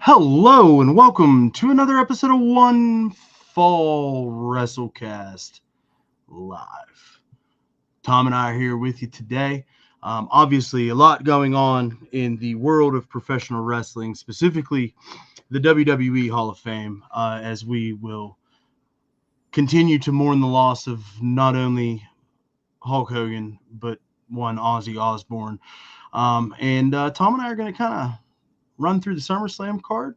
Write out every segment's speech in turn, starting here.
Hello and welcome to another episode of One Fall WrestleCast Live. Tom and I are here with you today. Obviously, a lot going on in the world of professional wrestling, specifically the WWE Hall of Fame, as we will continue to mourn the loss of not only Hulk Hogan, but one Ozzy Osbourne. And Tom and I are going to kind of run through the SummerSlam card.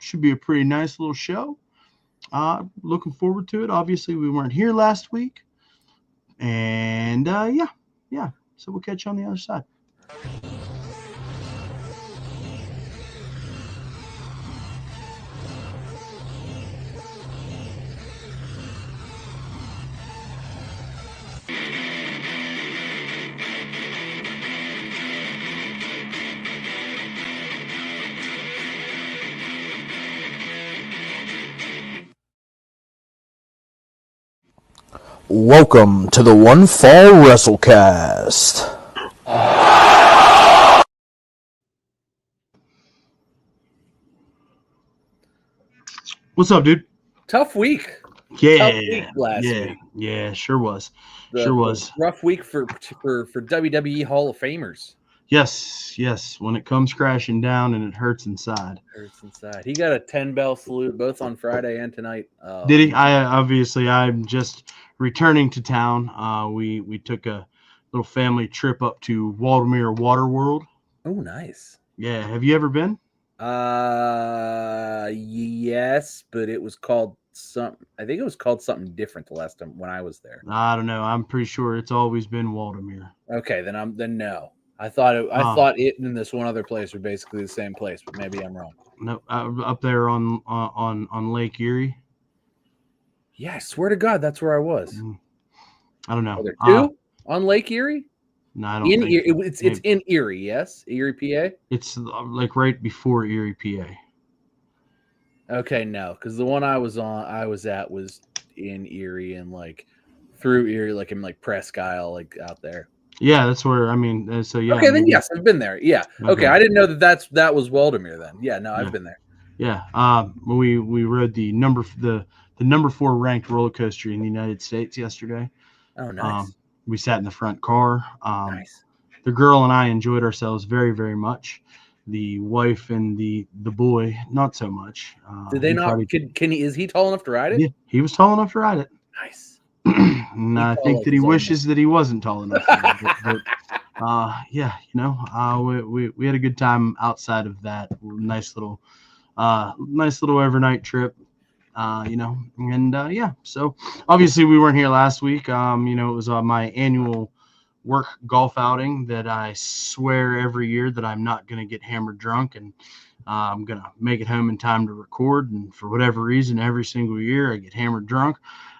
Should be a pretty nice little show. Looking forward to it. Obviously, we weren't here last week. And yeah. So we'll catch you on the other side. Welcome to the One Fall WrestleCast. What's up, dude? Tough week. Yeah, Tough week last week. Yeah, sure was. The rough week for WWE Hall of Famers. Yes. When it comes crashing down and it hurts inside. Hurts inside. He got a 10-bell salute both on Friday and tonight. Did he? I'm just returning to town. We took a little family trip up to Waldameer Waterworld. Oh, nice. Yeah, have you ever been? Yes, but it was called something. I think it was called something different the last time when I was there. I don't know. I'm pretty sure it's always been Waldameer. Okay, then no. I thought it and this one other place were basically the same place, but maybe I'm wrong. No, up there on Lake Erie. Yeah, I swear to God, that's where I was. I don't know. Are there two on Lake Erie? No, I don't think It's in Erie, yes? Erie, PA? It's like right before Erie, PA. Okay, no, because the one I was at was in Erie and like through Erie, like in like Presque Isle, like out there. Yeah, that's where, I mean, so yeah. Okay, then yes, I've been there. Yeah. Okay, I didn't know that was Waldameer then. Yeah, no, I've been there. Yeah. We rode the number 4 ranked roller coaster in the United States yesterday. Oh, nice. We sat in the front car. Nice. The girl and I enjoyed ourselves very, very much. The wife and the boy, not so much. Did they not? Is he tall enough to ride it? Yeah, he was tall enough to ride it. Nice. And I think that he wishes that he wasn't tall enough to ride it. But yeah, we had a good time outside of that nice little overnight trip. Yeah. So obviously we weren't here last week. It was my annual work golf outing that I swear every year that I'm not going to get hammered drunk and I'm going to make it home in time to record. And for whatever reason, every single year I get hammered drunk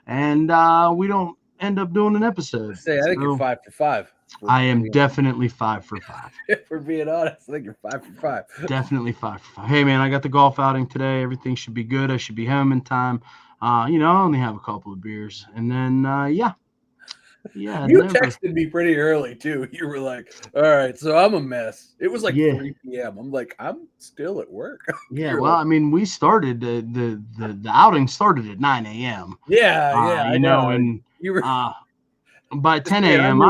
and we don't end up doing an episode. I think you're 5 for 5. I am definitely 5 for 5. If we're being honest, I think you're 5 for 5. Definitely 5 for 5. Hey, man, I got the golf outing today. Everything should be good. I should be home in time. I only have a couple of beers. And then, yeah. You texted me pretty early, too. You were like, all right, so I'm a mess. It was like 3 p.m. I'm like, I'm still at work. Yeah, well, I mean, we started, the outing started at 9 a.m. Yeah, I know. And you were by 10 a.m.,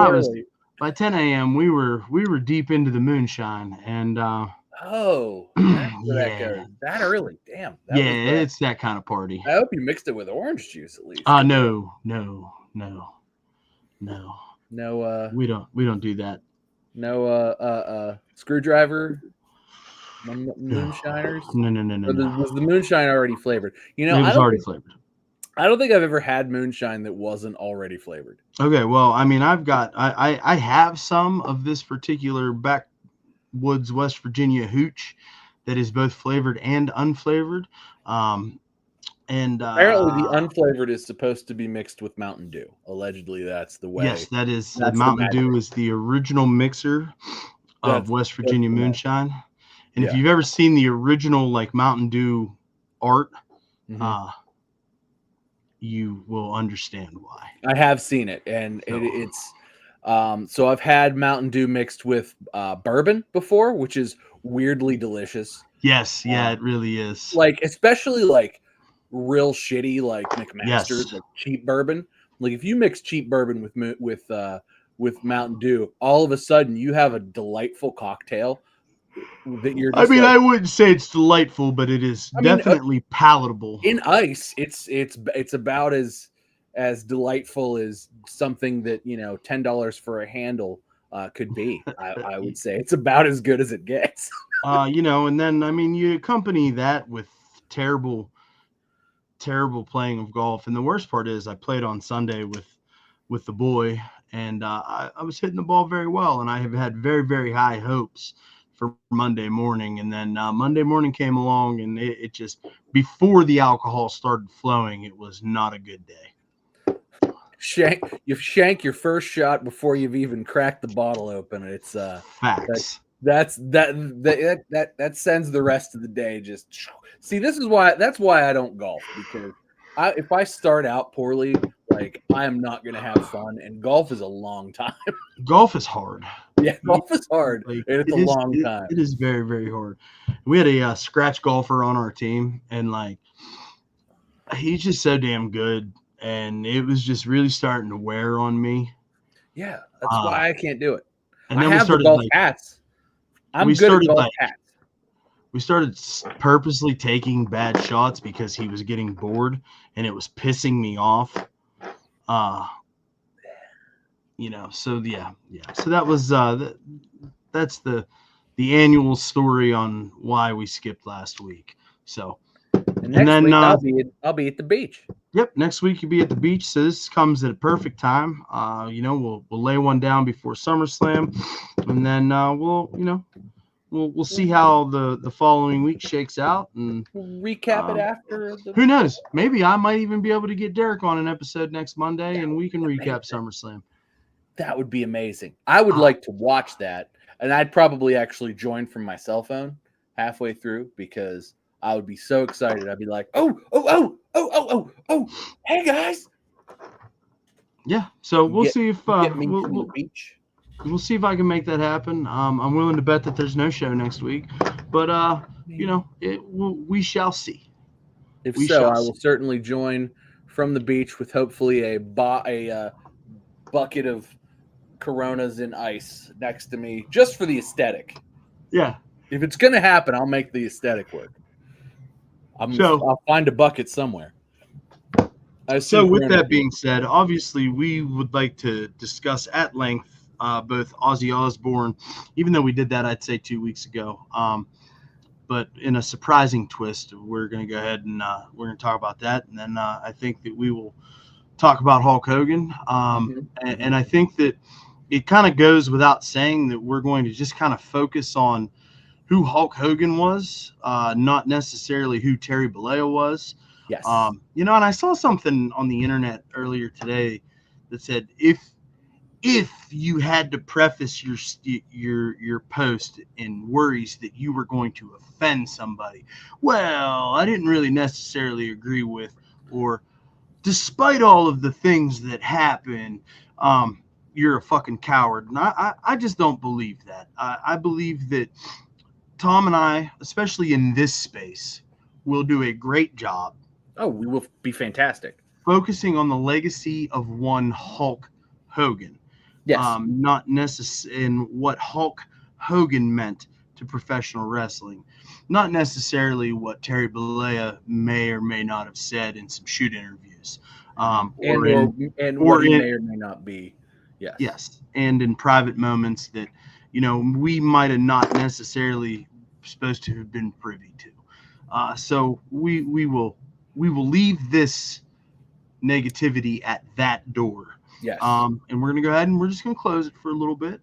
by 10 a.m., we were deep into the moonshine, and that's that goes. That early, damn. It's that kind of party. I hope you mixed it with orange juice at least. No. We don't do that. No, screwdriver, moonshiners. No. Was the moonshine already flavored? It was already flavored. I don't think I've ever had moonshine that wasn't already flavored. Okay, well, I mean, I have some of this particular backwoods West Virginia hooch that is both flavored and unflavored. And apparently the unflavored is supposed to be mixed with Mountain Dew. Allegedly, that's the way. Yes, that is. Mountain Dew is the original mixer of West Virginia moonshine. And if you've ever seen the original like Mountain Dew art, you will understand why. I have seen it, and it's so I've had Mountain Dew mixed with bourbon before, which is weirdly delicious. Yes, yeah, it really is. Like, especially like real shitty like McMaster's, Yes. like cheap bourbon. Like if you mix cheap bourbon with Mountain Dew, all of a sudden you have a delightful cocktail that you're I just mean, like. I wouldn't say it's delightful, but it is I mean, definitely palatable. in ice, it's about as delightful as something that $10 for a handle could be. I would say it's about as good as it gets. And then I mean, you accompany that with terrible playing of golf, and the worst part is I played on Sunday with the boy, and I was hitting the ball very well, and I have had very, very high hopes for Monday morning, and then Monday morning came along, and it just, before the alcohol started flowing, it was not a good day. You shank your first shot before you've even cracked the bottle open. It's Facts. that sends the rest of the day just. See, that's why I don't golf, because if I start out poorly, like, I am not going to have fun, and golf is a long time. Golf is hard. Yeah, golf is hard. Like, and it's a long time. It is very, very hard. We had a scratch golfer on our team, and like, he's just so damn good, and it was just really starting to wear on me. Yeah, that's why I can't do it. And then I have the golf hats. I'm good at golf hats. We started purposely taking bad shots because he was getting bored, and it was pissing me off. So yeah. So that was that's the annual story on why we skipped last week. So, and then week, I'll be at the beach. Yep, next week you'll be at the beach. So this comes at a perfect time. We'll lay one down before SummerSlam, and then we'll see how the following week shakes out, and recap it after. Who knows? Maybe I might even be able to get Derek on an episode next Monday, and we can recap SummerSlam. That would be amazing. I would like to watch that, and I'd probably actually join from my cell phone halfway through, because I would be so excited. I'd be like, oh, hey guys. Yeah. So we'll see if beach. We'll see if I can make that happen. I'm willing to bet that there's no show next week, but we shall see. If so, I will certainly join from the beach with hopefully a bucket of Coronas in ice next to me, just for the aesthetic. Yeah. If it's gonna happen, I'll make the aesthetic work. I'll find a bucket somewhere. So with that being said, obviously we would like to discuss at length both Ozzy Osbourne, even though we did that, I'd say 2 weeks ago. But in a surprising twist, we're going to go ahead and we're going to talk about that. And then I think that we will talk about Hulk Hogan. And I think that it kind of goes without saying that we're going to just kind of focus on who Hulk Hogan was, not necessarily who Terry Bollea was. Yes. And I saw something on the internet earlier today that said, if you had to preface your post in worries that you were going to offend somebody, well, I didn't really necessarily agree with, or despite all of the things that happen, you're a fucking coward. And I just don't believe that. I believe that Tom and I, especially in this space, will do a great job. Oh, we will be fantastic. Focusing on the legacy of one Hulk Hogan. Yes. Not necessarily in what Hulk Hogan meant to professional wrestling. Not necessarily what Terry Bollea may or may not have said in some shoot interviews. Or he may or may not be. Yes. Yes. And in private moments that, we might have not necessarily supposed to have been privy to. So we will leave this negativity at that door. Yes. And we're going to go ahead and we're just going to close it for a little bit.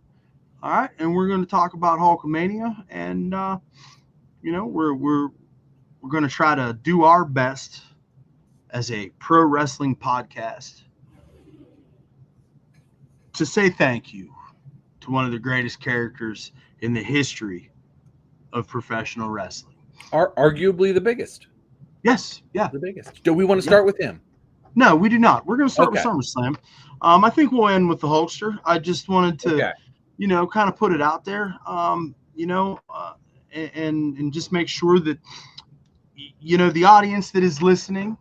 All right. And we're going to talk about Hulkamania. And, we're going to try to do our best as a pro wrestling podcast to say thank you to one of the greatest characters in the history of professional wrestling. Arguably the biggest. Yes. Yeah. The biggest. Do we want to start with him? No, we do not. We're going to start with SummerSlam. I think we'll end with the Hulkster. I just wanted to, kind of put it out there, and just make sure that the audience that is listening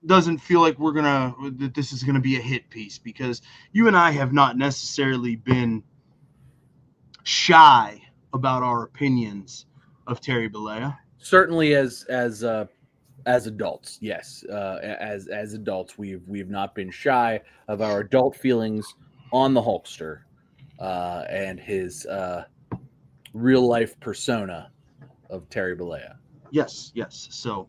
doesn't feel like that this is gonna be a hit piece, because you and I have not necessarily been shy about our opinions of Terry Bollea. Certainly, as adults, yes, as adults, we've not been shy of our adult feelings on the Hulkster and his real life persona of Terry Bollea. Yes. So,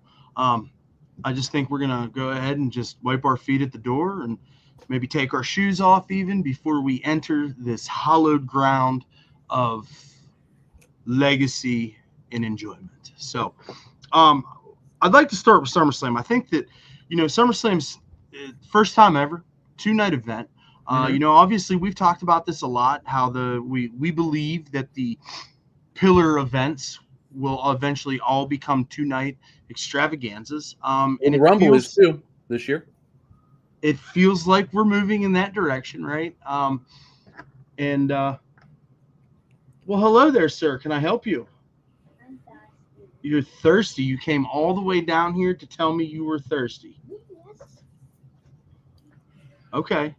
I just think we're gonna go ahead and just wipe our feet at the door and maybe take our shoes off even before we enter this hallowed ground of legacy and enjoyment. So, I'd like to start with SummerSlam. I think that, SummerSlam's first time ever, 2-night event. Obviously we've talked about this a lot, how we believe that the pillar events will eventually all become 2-night extravaganzas. And the Rumble is too this year. It feels like we're moving in that direction, right? Well, hello there, sir. Can I help you? You're thirsty. You came all the way down here to tell me you were thirsty. Yes. Okay.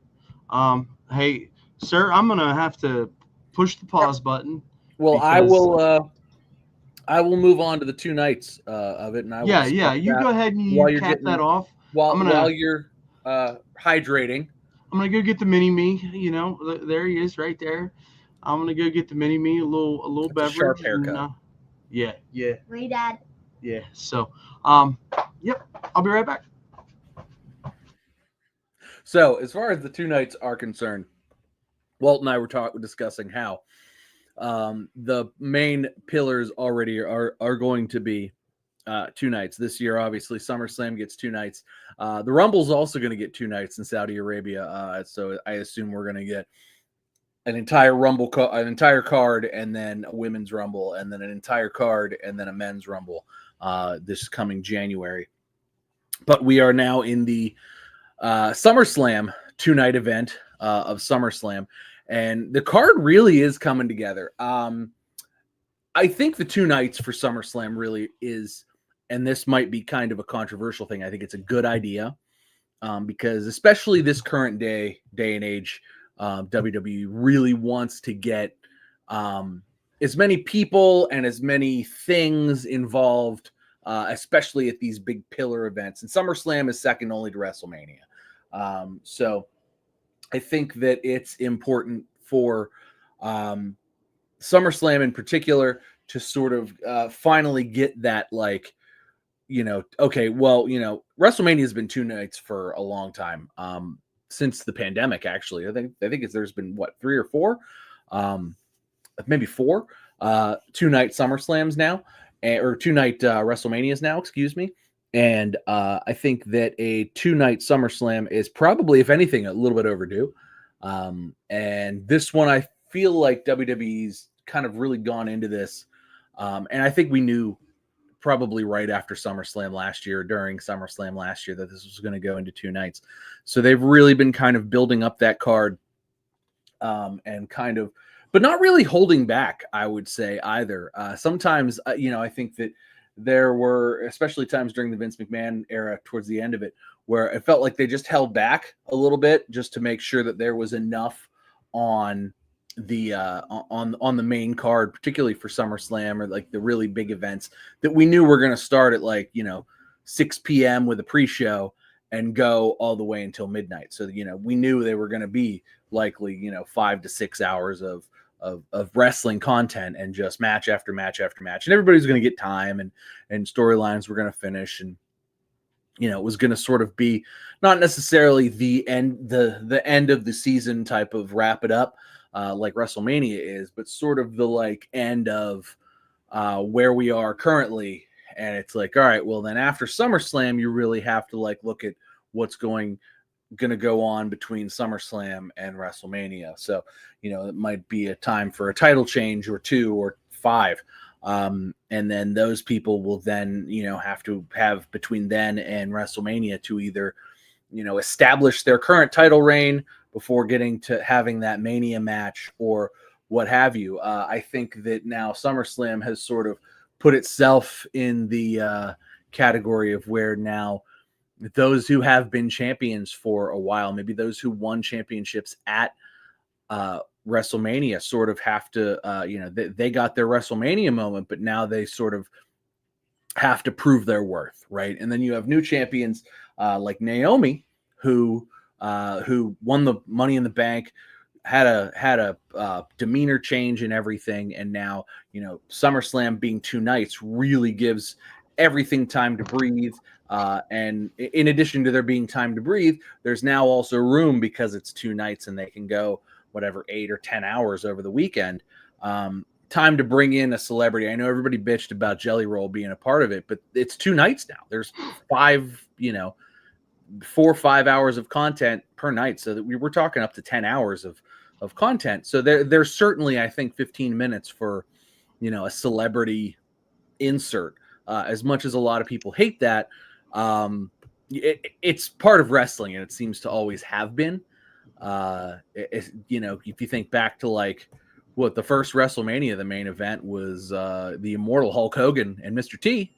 Hey, sir, I'm gonna have to push the pause button. Well, I will move on to the 2 nights of it, and I will you go ahead and you cap that off while you're hydrating. I'm gonna go get the mini me. There he is, right there. I'm gonna go get the mini me, a little beverage. Sharp haircut. Yeah. Hey, Dad. Yeah. So, yep. I'll be right back. So, as far as the 2 nights are concerned, Walt and I were discussing how the main pillars already are going to be 2 nights this year. Obviously, SummerSlam gets 2 nights. The Rumble's also going to get 2 nights in Saudi Arabia. So I assume we're going to get an entire Rumble, an entire card, and then a women's Rumble, and then an entire card, and then a men's Rumble this coming January. But we are now in the SummerSlam 2-night event of SummerSlam, and the card really is coming together. I think the 2 nights for SummerSlam really is, and this might be kind of a controversial thing, I think it's a good idea because especially this current day and age, WWE really wants to get as many people and as many things involved, especially at these big pillar events. And SummerSlam is second only to WrestleMania. So I think that it's important for SummerSlam in particular to sort of finally get that, like, okay, well, WrestleMania has been 2 nights for a long time. Since the pandemic, actually. I think there's been 3 or 4, maybe 4 2-night SummerSlams now, or 2-night WrestleManias now, excuse me. And I think that a 2-night SummerSlam is probably, if anything, a little bit overdue. And this one, I feel like WWE's kind of really gone into this. And I think we knew probably right after SummerSlam last year, during SummerSlam last year, that this was going to go into 2 nights. So they've really been kind of building up that card and kind of, but not really holding back, I would say, either. Sometimes, I think that there were, especially times during the Vince McMahon era towards the end of it, where it felt like they just held back a little bit just to make sure that there was enough on the on the main card, particularly for SummerSlam or like the really big events that we knew were going to start at 6 p.m. with a pre-show and go all the way until midnight. So we knew they were going to be likely 5 to 6 hours of wrestling content and just match after match after match, and everybody's going to get time and storylines were going to finish, and it was going to sort of be not necessarily the end of the season type of wrap it up like WrestleMania is, but sort of the end of where we are currently. And it's like, all right, well then after SummerSlam, you really have to look at what's going to go on between SummerSlam and WrestleMania. So, it might be a time for a title change or 2 or 5. And then those people will then, have to have between then and WrestleMania to either, establish their current title reign before getting to having that Mania match, or what have you. I think that now SummerSlam has sort of put itself in the category of where now those who have been champions for a while, maybe those who won championships at WrestleMania, sort of have to, they got their WrestleMania moment, but now they sort of have to prove their worth, right? And then you have new champions like Naomi, who won the Money in the Bank, had a demeanor change and everything, and now SummerSlam being 2 nights really gives everything time to breathe. And in addition to there being time to breathe, there's now also room because it's 2 nights and they can go whatever 8 or 10 hours over the weekend. Time to bring in a celebrity. I know everybody bitched about Jelly Roll being a part of it, but it's 2 nights now. There's 4 or 5 hours of content per night, so that we're talking up to 10 hours of content. So there's certainly, I think, 15 minutes for a celebrity insert. As much as a lot of people hate that, it's part of wrestling, and it seems to always have been. If you think back to like what the first WrestleMania, the main event was the Immortal Hulk Hogan and Mr. T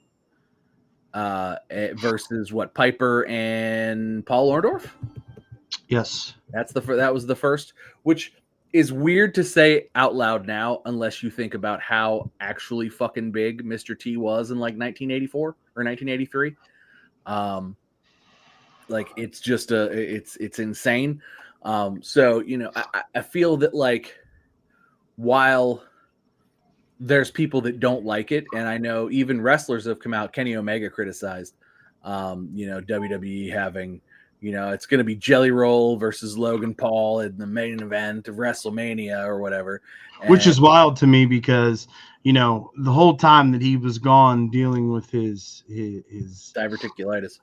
versus what, Piper and Paul Orndorff. Yes, that was the first, which is weird to say out loud now, unless you think about how actually fucking big Mr. T was in like 1984 or 1983. Like it's just it's insane. So I feel that like while there's people that don't like it, and I know even wrestlers have come out. Kenny Omega criticized WWE having it's going to be Jelly Roll versus Logan Paul in the main event of WrestleMania or whatever. Which is wild to me because, the whole time that he was gone dealing with his diverticulitis,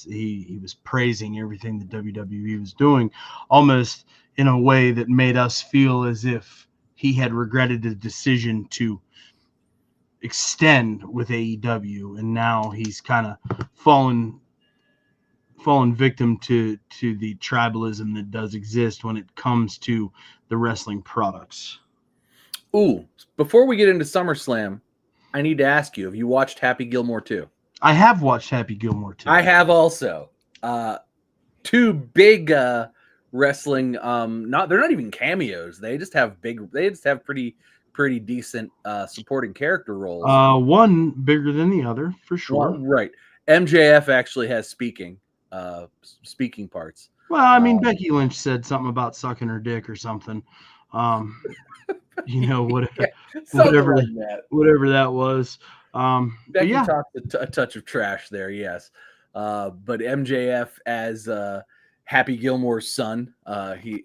he was praising everything that WWE was doing, almost in a way that made us feel as if he had regretted the decision to extend with AEW, and now he's kind of fallen victim to the tribalism that does exist when it comes to the wrestling products. Ooh, before we get into SummerSlam, I need to ask you, have you watched Happy Gilmore 2? I have watched Happy Gilmore 2. I have also. 2 big wrestling, they're not even cameos. They just have pretty decent supporting character roles. One bigger than the other, for sure. Right. MJF actually has speaking parts. Well, I mean, Becky Lynch said something about sucking her dick or something. Whatever that was. Becky talked a touch of trash there, yes. But MJF as Happy Gilmore's son, I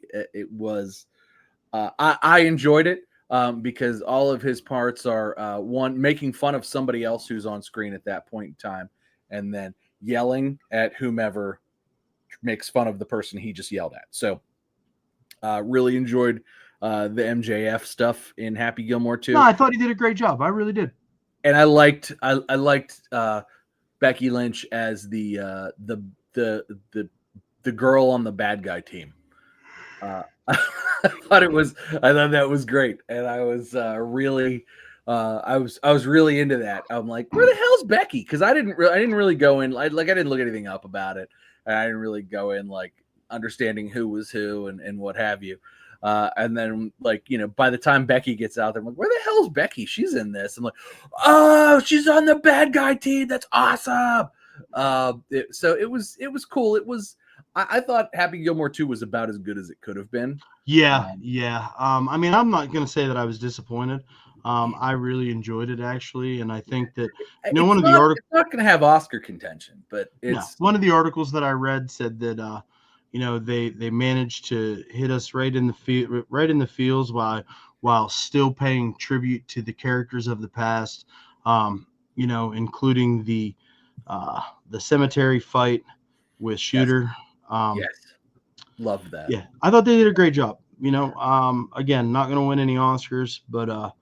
enjoyed it because all of his parts are one, making fun of somebody else who's on screen at that point in time, and then yelling at whomever makes fun of the person he just yelled at. So really enjoyed the MJF stuff in Happy Gilmore 2. No, I thought he did a great job. I really did. And I liked Becky Lynch as the girl on the bad guy team. I thought that was great, and I was really I was really into that. I'm like, where the hell's Becky? Because I didn't really go in I didn't look anything up about it, and I didn't really go in like understanding who was who and what have you. And then by the time Becky gets out there, I'm like, where the hell's Becky? She's in this. I'm like, oh, she's on the bad guy team. That's awesome. So it was cool. I thought Happy Gilmore 2 was about as good as it could have been. Yeah. I mean, I'm not going to say that I was disappointed. I really enjoyed it, actually, and I think that one of the articles, it's not going to have Oscar contention, but it's one of the articles that I read said that they managed to hit us right in the feels while still paying tribute to the characters of the past, including the cemetery fight with Shooter. Yes. Loved that. Yeah, I thought they did a great job. Again, not going to win any Oscars, but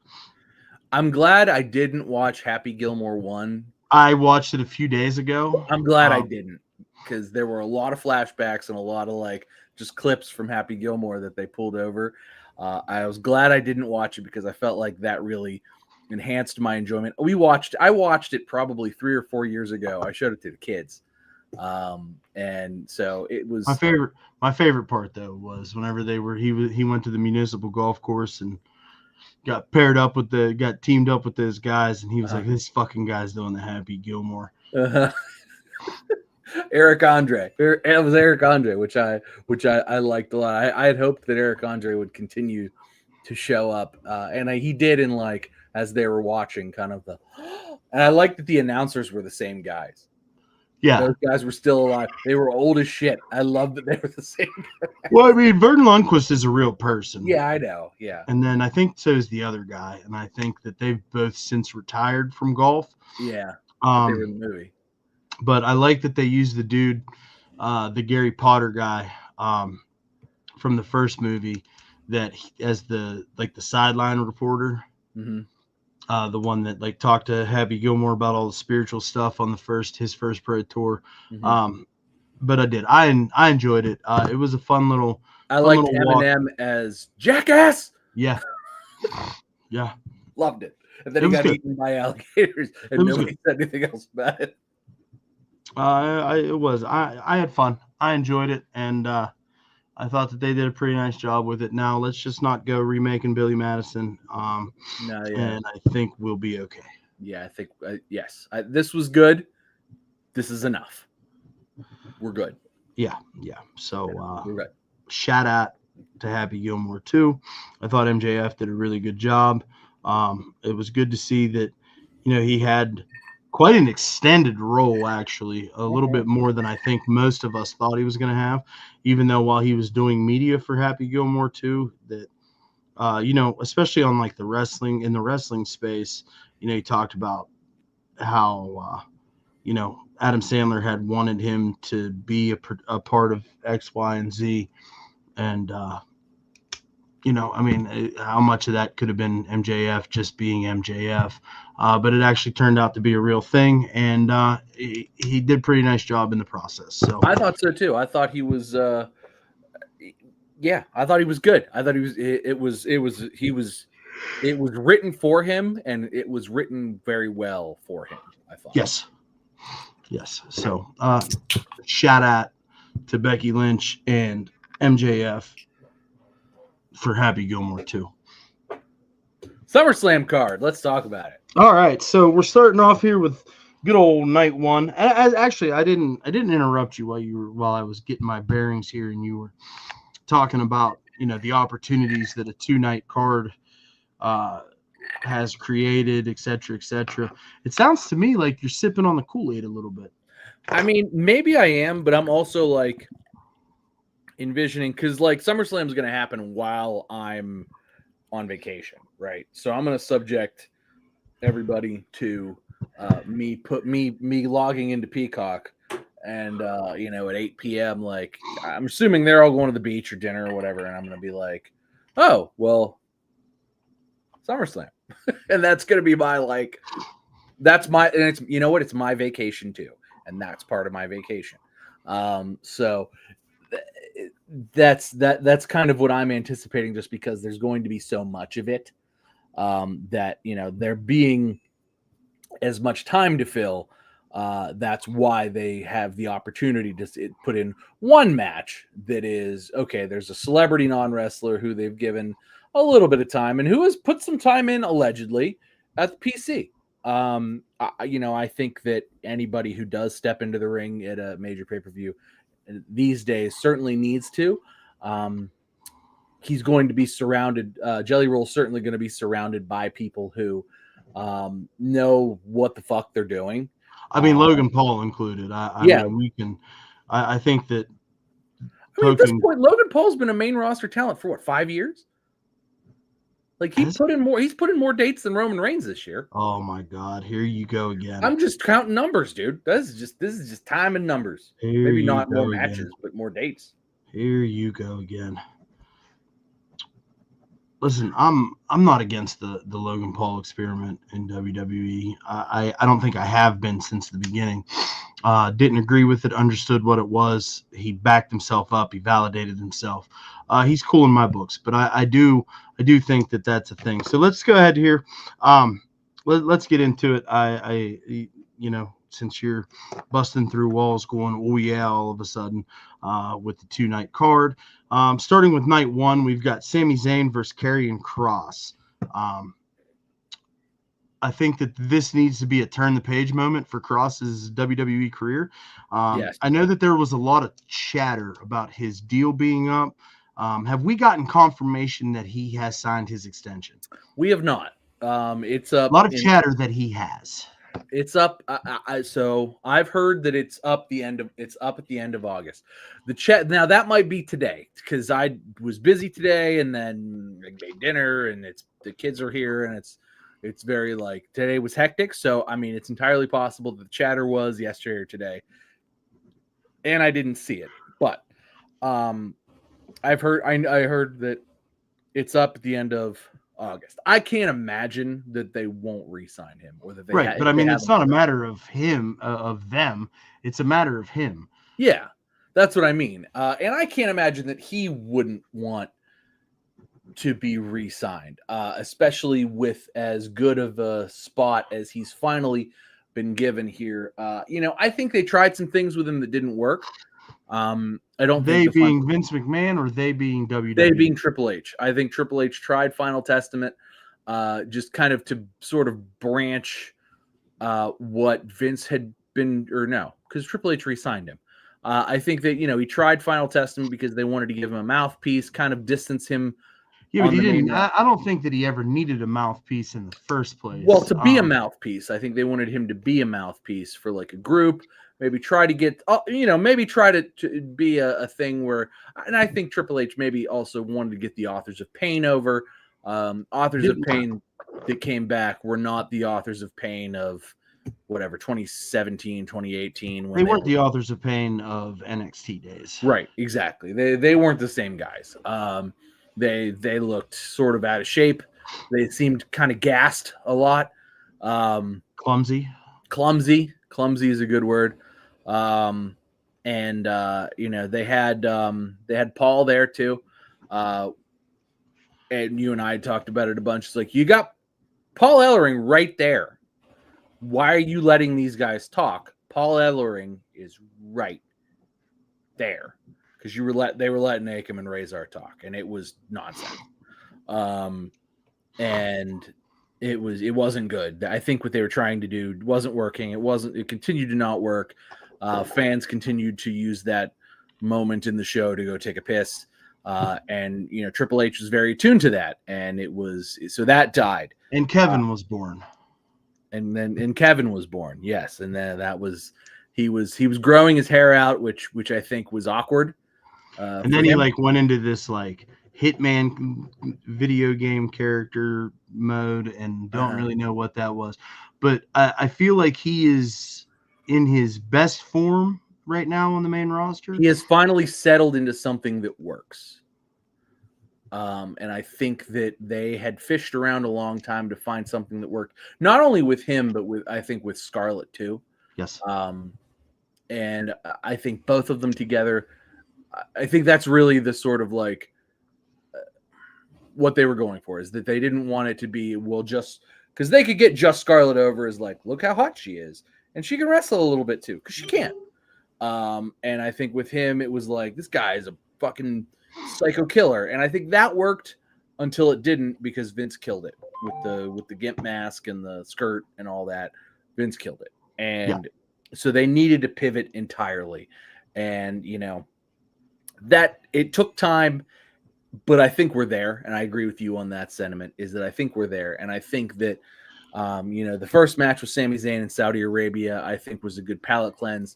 I'm glad I didn't watch Happy Gilmore 1. I watched it a few days ago. I'm glad I didn't, because there were a lot of flashbacks and a lot of just clips from Happy Gilmore that they pulled over. I was glad I didn't watch it because I felt like that really enhanced my enjoyment. I watched it probably 3 or 4 years ago. I showed it to the kids. And so it was my favorite part though was whenever he went to the municipal golf course and got teamed up with those guys, and he was like, this fucking guy's doing the Happy Gilmore. Eric Andre. It was Eric Andre, which I liked a lot. I had hoped that Eric Andre would continue to show up, and he did in like as they were watching, kind of and I liked that the announcers were the same guys. Yeah, those guys were still alive. They were old as shit. I love that they were the same guys. Well, I mean, Vernon Lundquist is a real person. Yeah, I know. Yeah, and then I think so is the other guy, and I think that they've both since retired from golf. Yeah, they were in the movie. But I like that they used the dude, the Gary Potter guy, from the first movie, as the sideline reporter, the one that like talked to Happy Gilmore about all the spiritual stuff on his first pro tour. But I enjoyed it. It was a fun little. I liked Eminem as Jackass. Yeah, Loved it. And then he got eaten by alligators, and nobody said anything else about it. I had fun. I enjoyed it, and I thought that they did a pretty nice job with it. Now let's just not go remaking Billy Madison. And I think we'll be okay. Yeah, I think yes. This was good. This is enough. We're good. Yeah. So we're good. Shout out to Happy Gilmore too. I thought MJF did a really good job. It was good to see that he had quite an extended role, actually, a little bit more than I think most of us thought he was going to have, even though while he was doing media for Happy Gilmore too, that, especially on like in the wrestling space, he talked about how, Adam Sandler had wanted him to be a part of X, Y, and Z. And, how much of that could have been MJF just being MJF. But it actually turned out to be a real thing, and he did a pretty nice job in the process. So I thought so too. I thought he was, I thought he was good. I thought it was written for him, and it was written very well for him. I thought. Yes. So shout out to Becky Lynch and MJF for Happy Gilmore too. SummerSlam card. Let's talk about it. All right, so we're starting off here with good old night one. Actually, I didn't interrupt you while I was getting my bearings here, and you were talking about the opportunities that a 2-night card has created, et cetera, et cetera. It sounds to me like you're sipping on the Kool-Aid a little bit. I mean, maybe I am, but I'm also like envisioning, because like SummerSlam is going to happen while I'm on vacation, right? So I'm going to subject everybody to me logging into Peacock, and at 8 p.m. like I'm assuming they're all going to the beach or dinner or whatever, and I'm going to be like, oh well, SummerSlam. And that's going to be my and it's it's my vacation too, and that's part of my vacation. So that's kind of what I'm anticipating, just because there's going to be so much of it that there being as much time to fill. That's why they have the opportunity to put in one match that is okay. There's a celebrity non-wrestler who they've given a little bit of time and who has put some time in allegedly at the PC. I think that anybody who does step into the ring at a major pay-per-view these days certainly needs to. He's going to be surrounded. Jelly Roll's certainly going to be surrounded by people who know what the fuck they're doing. I mean, Logan Paul included. I think that. At this point, Logan Paul's been a main roster talent for 5 years? Like he's put in more dates than Roman Reigns this year. Oh my God, here you go again. I'm just counting numbers, dude. This is just time and numbers. Maybe not more matches, but more dates. Here you go again. Listen, I'm not against the Logan Paul experiment in WWE. I don't think I have been since the beginning. Didn't agree with it. Understood what it was. He backed himself up. He validated himself. He's cool in my books, but I do think that that's a thing. So let's go ahead here. Let's get into it. Since you're busting through walls, going, oh yeah, all of a sudden, with the 2-night card. Starting with night 1, we've got Sami Zayn versus Karrion Kross. I think that this needs to be a turn the page moment for Kross's WWE career. Yes. I know that there was a lot of chatter about his deal being up. Have we gotten confirmation that he has signed his extension? We have not. It's up. A lot of chatter that he has. It's up. So I've heard that it's up at the end of August. The chat now that might be today because I was busy today and then I made dinner and the kids are here and it's very like today was hectic. So I mean it's entirely possible that the chatter was yesterday or today, and I didn't see it. But I heard that it's up at the end of August. I can't imagine that they won't re-sign him or that they right. But I mean, it's not a matter of him, of them. It's a matter of him. Yeah, that's what I mean. And I can't imagine that he wouldn't want to be re-signed, especially with as good of a spot as he's finally been given here. I think they tried some things with him that didn't work. I don't they think being Vince McMahon or they being WWE? They being Triple H. I think Triple H tried Final Testament, just kind of to sort of branch what Vince had been, or no, because Triple H re-signed him. I think that he tried Final Testament because they wanted to give him a mouthpiece, kind of distance him. Yeah, but he didn't. I don't think that he ever needed a mouthpiece in the first place. Well, to be a mouthpiece, I think they wanted him to be a mouthpiece for like a group. Maybe try to get, maybe try to be a thing where, and I think Triple H maybe also wanted to get the Authors of Pain over. Authors of Pain that came back were not the Authors of Pain of whatever 2017, 2018. When they weren't the Authors of Pain of NXT days. Right, exactly. They weren't the same guys. They looked sort of out of shape. They seemed kind of gassed a lot. Clumsy is a good word. They had Paul there too. And you and I talked about it a bunch. It's like, you got Paul Ellering right there. Why are you letting these guys talk? Paul Ellering is right there because they were letting Akam and Razor talk, and it was nonsense. And it wasn't good. I think what they were trying to do wasn't working. It continued to not work. Fans continued to use that moment in the show to go take a piss. And Triple H was very attuned to that, and so that died. And Kevin was born. And Kevin was born, yes. And then he was growing his hair out, which I think was awkward. And then he went into this Hitman video game character mode, and don't really know what that was. But I feel like he is in his best form right now on the main roster. He has finally settled into something that works. And I think that they had fished around a long time to find something that worked, not only with him, but with Scarlett too. Yes. And I think both of them together, I think that's really the sort of what they were going for, is that they didn't want it to be, just because they could get just Scarlett over as look how hot she is. And she can wrestle a little bit too, because she can. And I think with him, it was this guy is a fucking psycho killer. And I think that worked until it didn't, because Vince killed it with the gimp mask and the skirt and all that. Vince killed it. And so they needed to pivot entirely. And, that it took time, but I think we're there. And I agree with you on that sentiment, is that I think we're there. And I think that, the first match with Sami Zayn in Saudi Arabia, I think was a good palate cleanse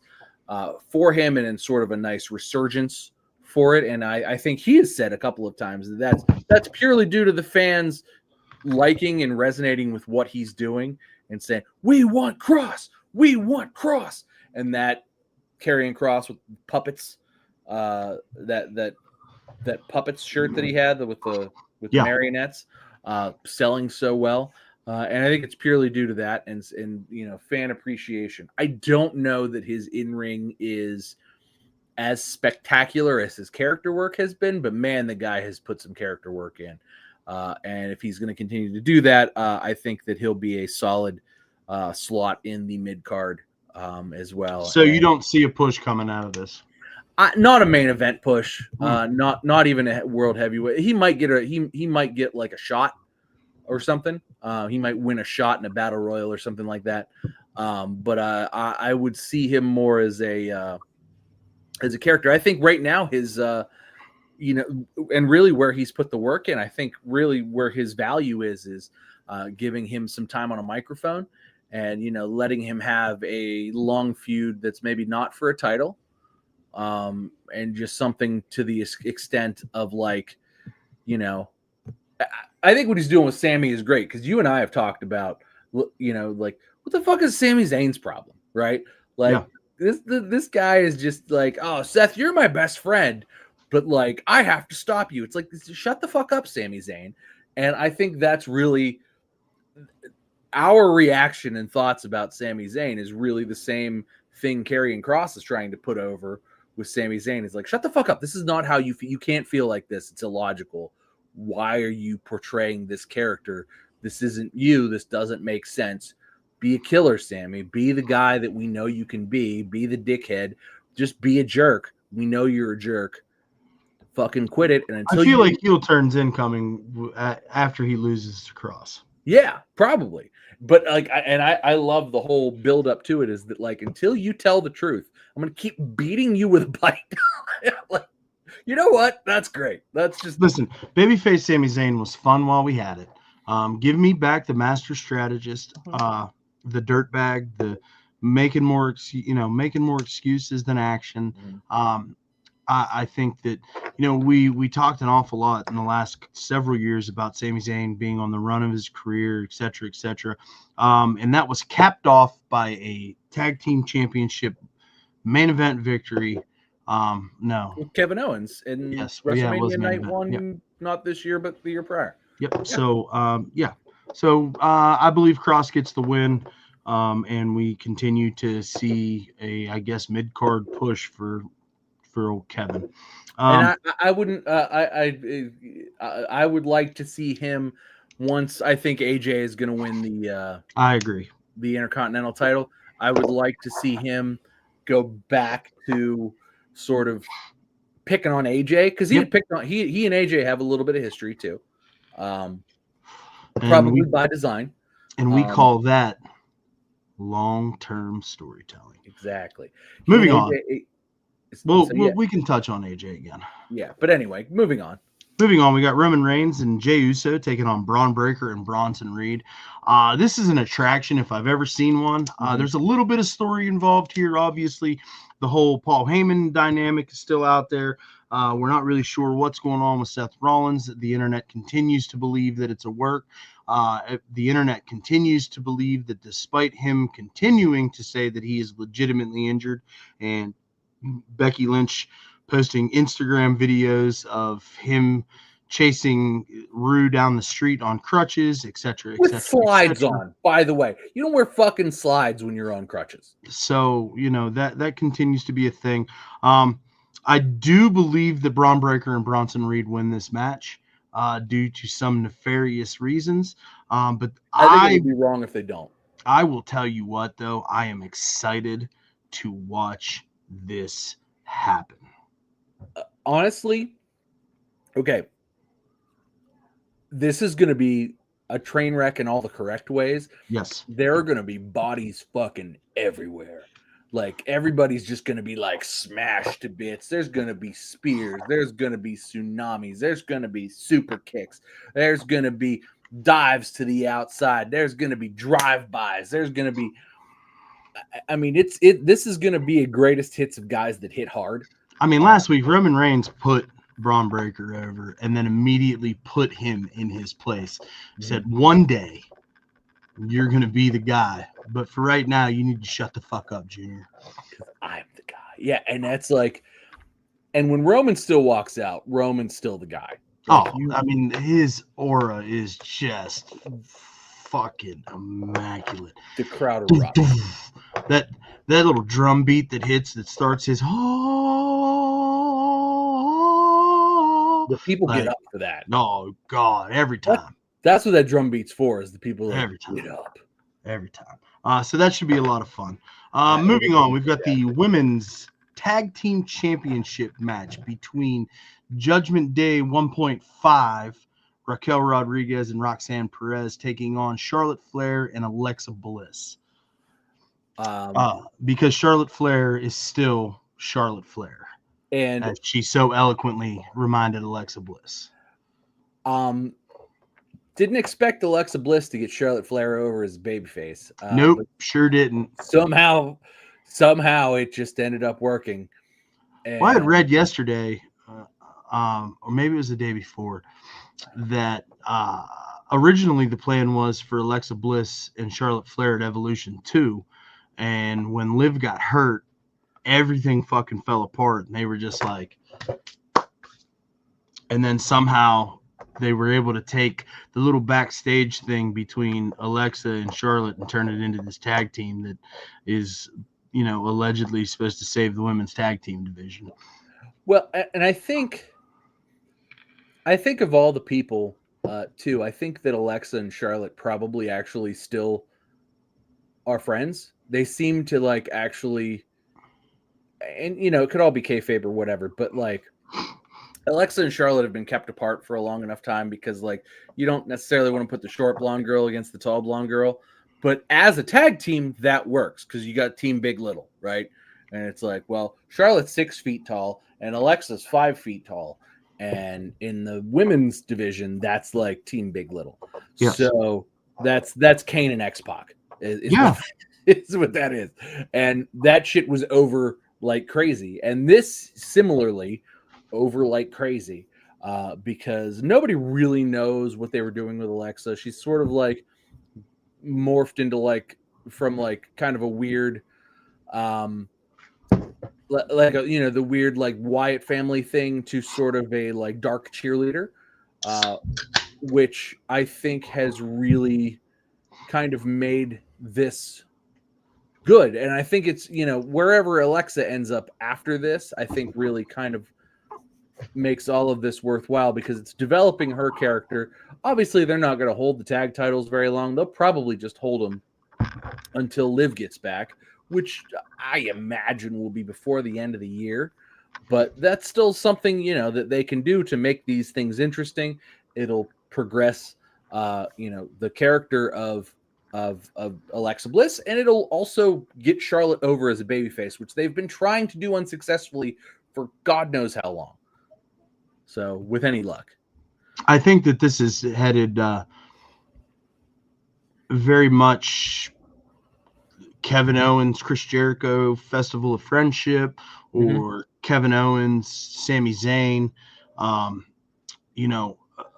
for him, and in sort of a nice resurgence for it. And I think he has said a couple of times that that's purely due to the fans liking and resonating with what he's doing and saying, we want Kross. And that Karrion Kross with puppets, that puppets shirt that he had with the with Yeah. the marionettes, selling so well. And I think it's purely due to that and fan appreciation. I don't know that his in-ring is as spectacular as his character work has been, but man, the guy has put some character work in. And if he's going to continue to do that, I think that he'll be a solid slot in the mid card as well. So you don't see a push coming out of this? Not a main event push. Not even a world heavyweight. He might get he might get like a shot or something. He might win a shot in a battle royal or something like that. But I would see him more as a character. I think right now his and really where he's put the work in, I think really where his value is giving him some time on a microphone and letting him have a long feud that's maybe not for a title, and just something to the extent of like, I think what he's doing with Sammy is great because you and I have talked about, like what the fuck is Sami Zayn's problem, right? Like this guy is just like, oh, Seth, you're my best friend, but like I have to stop you. It's like, shut the fuck up, Sami Zayn. And I think that's really our reaction and thoughts about Sami Zayn is really the same thing Karrion Kross is trying to put over with Sami Zayn. It's like, shut the fuck up. This is not how you feel. You can't feel like this. It's illogical. Why are you portraying this character? This isn't you. This doesn't make sense. Be a killer, Sammy. Be the guy that we know you can be. Be the dickhead. Just be a jerk. We know you're a jerk. Fucking quit it. And until I feel like heel turns incoming after he loses to Kross. Yeah, probably. But like, I love the whole build up to it. Is that like until you tell the truth, I'm gonna keep beating you with a bike. Like, you know what? That's great. That's just listen. Babyface Sami Zayn was fun while we had it. Give me back the master strategist, the dirtbag, the making more excuses than action. I think that we talked an awful lot in the last several years about Sami Zayn being on the run of his career, et cetera, and that was capped off by a tag team championship main event victory. With Kevin Owens in WrestleMania Night 1, not this year, but the year prior. Yep. Yeah. So I believe Kross gets the win, and we continue to see a, I guess, mid card push for old Kevin. And I wouldn't. I would like to see him once. I think AJ is going to win the. I agree. The Intercontinental title. I would like to see him go back to sort of picking on AJ because he and AJ have a little bit of history too, probably by design. And we call that long-term storytelling. Exactly. Moving on. We can touch on AJ again. Yeah, but anyway, moving on. We got Roman Reigns and Jey Uso taking on Braun Breaker and Bronson Reed. This is an attraction if I've ever seen one. There's a little bit of story involved here. Obviously, the whole Paul Heyman dynamic is still out there. We're not really sure what's going on with Seth Rollins. The internet continues to believe that it's a work. The internet continues to believe that despite him continuing to say that he is legitimately injured, and Becky Lynch posting Instagram videos of him chasing Rue down the street on crutches, etc. With slides on, by the way. You don't wear fucking slides when you're on crutches. So, that continues to be a thing. I do believe that Braun Breaker and Bronson Reed win this match due to some nefarious reasons. But I think it would be wrong if they don't. I will tell you what, though. I am excited to watch this happen. Honestly, okay. This is going to be a train wreck in all the correct ways. Yes. There are going to be bodies fucking everywhere. Like, everybody's just going to be, like, smashed to bits. There's going to be spears. There's going to be tsunamis. There's going to be super kicks. There's going to be dives to the outside. There's going to be drive-bys. There's going to be... I mean, this is going to be a greatest hits of guys that hit hard. I mean, last week, Roman Reigns put Braun Breaker over and then immediately put him in his place. Said, one day, you're going to be the guy. But for right now, you need to shut the fuck up, Junior. Because I'm the guy. Yeah, and that's like... And when Roman still walks out, Roman's still the guy. Like, I mean, his aura is just fucking immaculate. the crowd erupts. That little drum beat that hits that starts his The people get like, up for that. oh God, every time. That's what that drum beat's for, is the people that Every time. get up. Every time. So that should be a lot of fun. I Moving would on, we've got the women's tag team championship match between Judgment Day 1.5, Raquel Rodriguez and Roxanne Perez taking on Charlotte Flair and Alexa Bliss. Because Charlotte Flair is still Charlotte Flair, and as she so eloquently reminded Alexa Bliss. Didn't expect Alexa Bliss to get Charlotte Flair over as babyface. Nope, sure didn't. Somehow it just ended up working. And Well, I had read yesterday, or maybe it was the day before, that originally the plan was for Alexa Bliss and Charlotte Flair at Evolution 2, and when Liv got hurt, everything fucking fell apart, and they were just like, and then somehow they were able to take the little backstage thing between Alexa and Charlotte and turn it into this tag team that is, allegedly supposed to save the women's tag team division. Well, and I think of all the people, too, I think that Alexa and Charlotte probably actually still are friends. They seem to like actually, and it could all be kayfabe or whatever, but like Alexa and Charlotte have been kept apart for a long enough time because like you don't necessarily want to put the short blonde girl against the tall blonde girl, but as a tag team that works because you got Team Big Little, right? And it's like, well, Charlotte's 6 feet tall and Alexa's 5 feet tall. And in the women's division, that's like Team Big Little. Yes. So that's Kane and X-Pac. Is what that is. And that shit was over like crazy. And this similarly over like crazy because nobody really knows what they were doing with Alexa. She's sort of like morphed into like from like kind of a weird like the weird like Wyatt family thing to sort of a like dark cheerleader, which I think has really kind of made this good. And I think it's, wherever Alexa ends up after this, I think really kind of makes all of this worthwhile because it's developing her character. Obviously, they're not going to hold the tag titles very long. They'll probably just hold them until Liv gets back, which I imagine will be before the end of the year. But that's still something, that they can do to make these things interesting. It'll progress, the character of Alexa Bliss, and it'll also get Charlotte over as a babyface, which they've been trying to do unsuccessfully for God knows how long. So, with any luck. I think that this is headed very much Kevin Owens, Chris Jericho, Festival of Friendship, or Kevin Owens, Sami Zayn.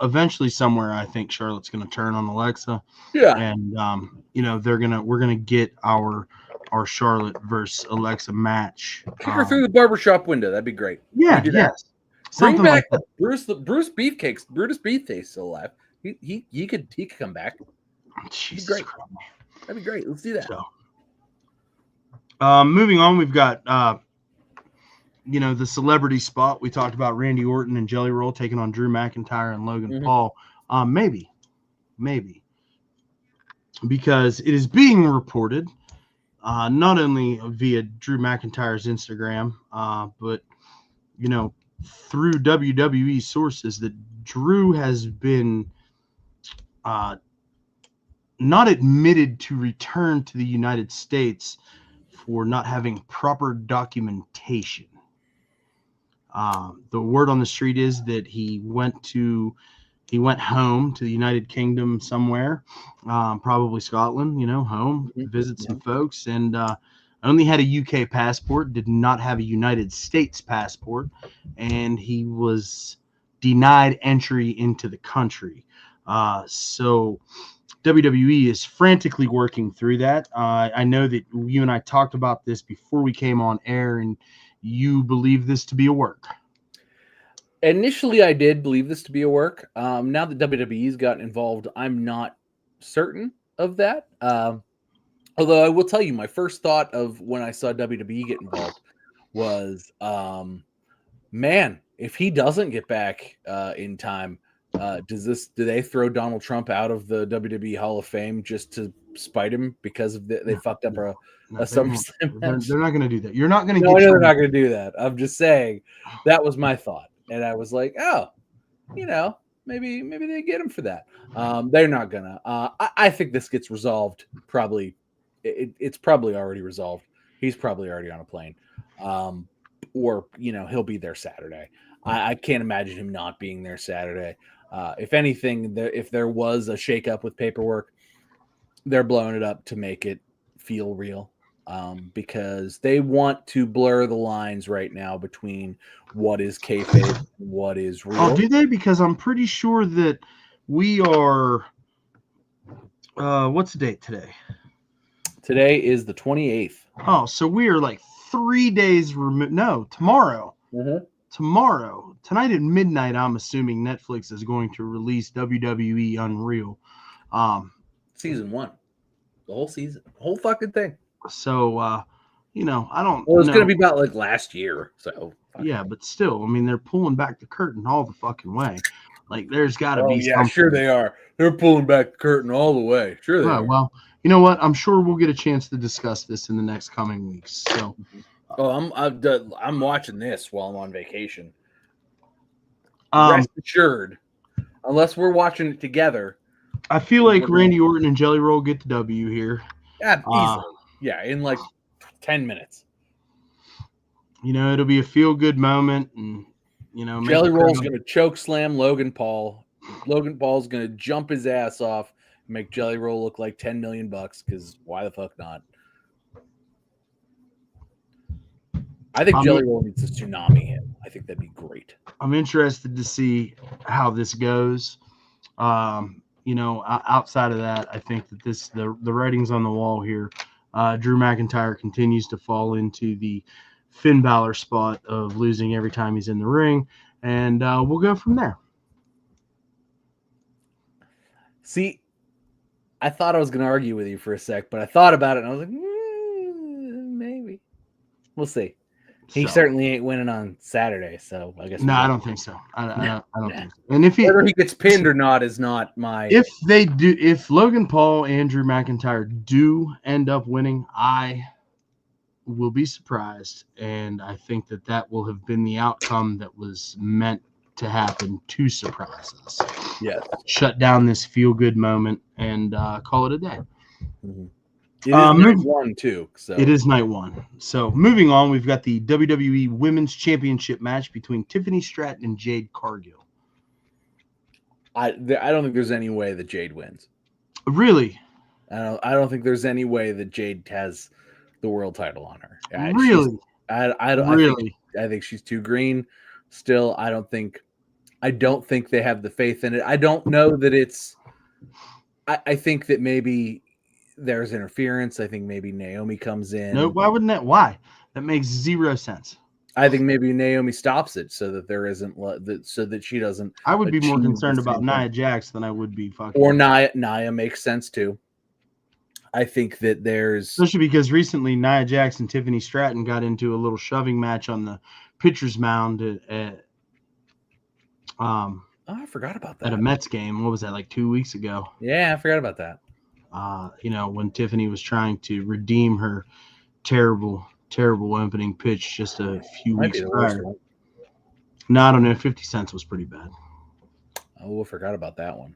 Eventually somewhere I think Charlotte's going to turn on Alexa. Yeah. And, we're going to get our Charlotte versus Alexa match. Kick her through the barbershop window. That'd be great. Yeah, yes. Bring back like Brutus Beefcake. Brutus Beefcake's still alive. He could come back. Jesus great. Christ. That'd be great. Let's do that. So, moving on, we've got the celebrity spot. We talked about Randy Orton and Jelly Roll taking on Drew McIntyre and Logan Paul. Maybe, because it is being reported, not only via Drew McIntyre's Instagram, but through WWE sources, that Drew has been not admitted to return to the United States for not having proper documentation. The word on the street is that he went home to the United Kingdom somewhere, probably Scotland, home, visit some folks, and only had a UK passport, did not have a United States passport, and he was denied entry into the country. So WWE is frantically working through that. I know that you and I talked about this before we came on air, and you believe this to be a work. Initially, I did believe this to be a work. Now that WWE's gotten involved, I'm not certain of that. Although I will tell you, my first thought of when I saw WWE get involved was, man, if he doesn't get back in time, do they throw Donald Trump out of the WWE Hall of Fame just to spite him because of they fucked up a SummerSlam match? They're not going to do that. You're not going to No, get. I know they're not going to do that. I'm just saying that was my thought, and I was like, oh, maybe they get him for that. They're not gonna. I think this gets resolved. Probably, it's probably already resolved. He's probably already on a plane, or he'll be there Saturday. I can't imagine him not being there Saturday. If anything, if there was a shakeup with paperwork, they're blowing it up to make it feel real. Because they want to blur the lines right now between what is kayfabe and what is real. Oh, do they? Because I'm pretty sure that we are. What's the date today? Today is the 28th. Oh, so we are like 3 days removed. No, tomorrow. Mm-hmm. Tomorrow, tonight at midnight, I'm assuming Netflix is going to release WWE Unreal. Season 1. The whole season. The whole fucking thing. So, I don't. Well, it's going to be about like last year. So yeah, but still, I mean, they're pulling back the curtain all the fucking way. Like, there's got to be. Yeah, something. sure they are. They're pulling back the curtain all the way. Sure they are. Well, you know what? I'm sure we'll get a chance to discuss this in the next coming weeks. So. Oh, I'm watching this while I'm on vacation. Rest assured, unless we're watching it together. I feel like Randy Orton and Jelly Roll get the W here. Yeah, easily. Yeah, in like 10 minutes. It'll be a feel-good moment, and Jelly Roll's going to choke slam Logan Paul. Logan Paul's going to jump his ass off and make Jelly Roll look like $10 million because why the fuck not? I think Jelly Roll needs to tsunami him. I think that'd be great. I'm interested to see how this goes. Outside of that, I think that the writing's on the wall here. Drew McIntyre continues to fall into the Finn Balor spot of losing every time he's in the ring, and we'll go from there. See, I thought I was going to argue with you for a sec, but I thought about it, and I was like, maybe. We'll see. He certainly ain't winning on Saturday, so I guess. No, I don't think so. I don't think so. And whether he gets pinned or not is not my. If Logan Paul and Drew McIntyre do end up winning, I will be surprised, and I think that will have been the outcome that was meant to happen to surprise us. Yeah. Shut down this feel-good moment and call it a day. Mm-hmm. It is night one, too. So. It is night one. So moving on, we've got the WWE Women's Championship match between Tiffany Stratton and Jade Cargill. I don't think there's any way that Jade wins. Really? I don't think there's any way that Jade has the world title on her. Really? I think she's too green. Still, I don't think they have the faith in it. I don't know that it's. I think that maybe there's interference. I think maybe Naomi comes in. No, why wouldn't that? Why? That makes zero sense. I think maybe Naomi stops it so that there isn't so that she doesn't. I would be more concerned about Nia Jax than I would be fucking. Or Nia makes sense too. I think that there's especially because recently Nia Jax and Tiffany Stratton got into a little shoving match on the pitcher's mound at I forgot about that. At a Mets game. What was that, like 2 weeks ago? Yeah, I forgot about that. When Tiffany was trying to redeem her terrible opening pitch just a few weeks prior. No, I don't know. 50 Cent was pretty bad. Oh, I forgot about that one.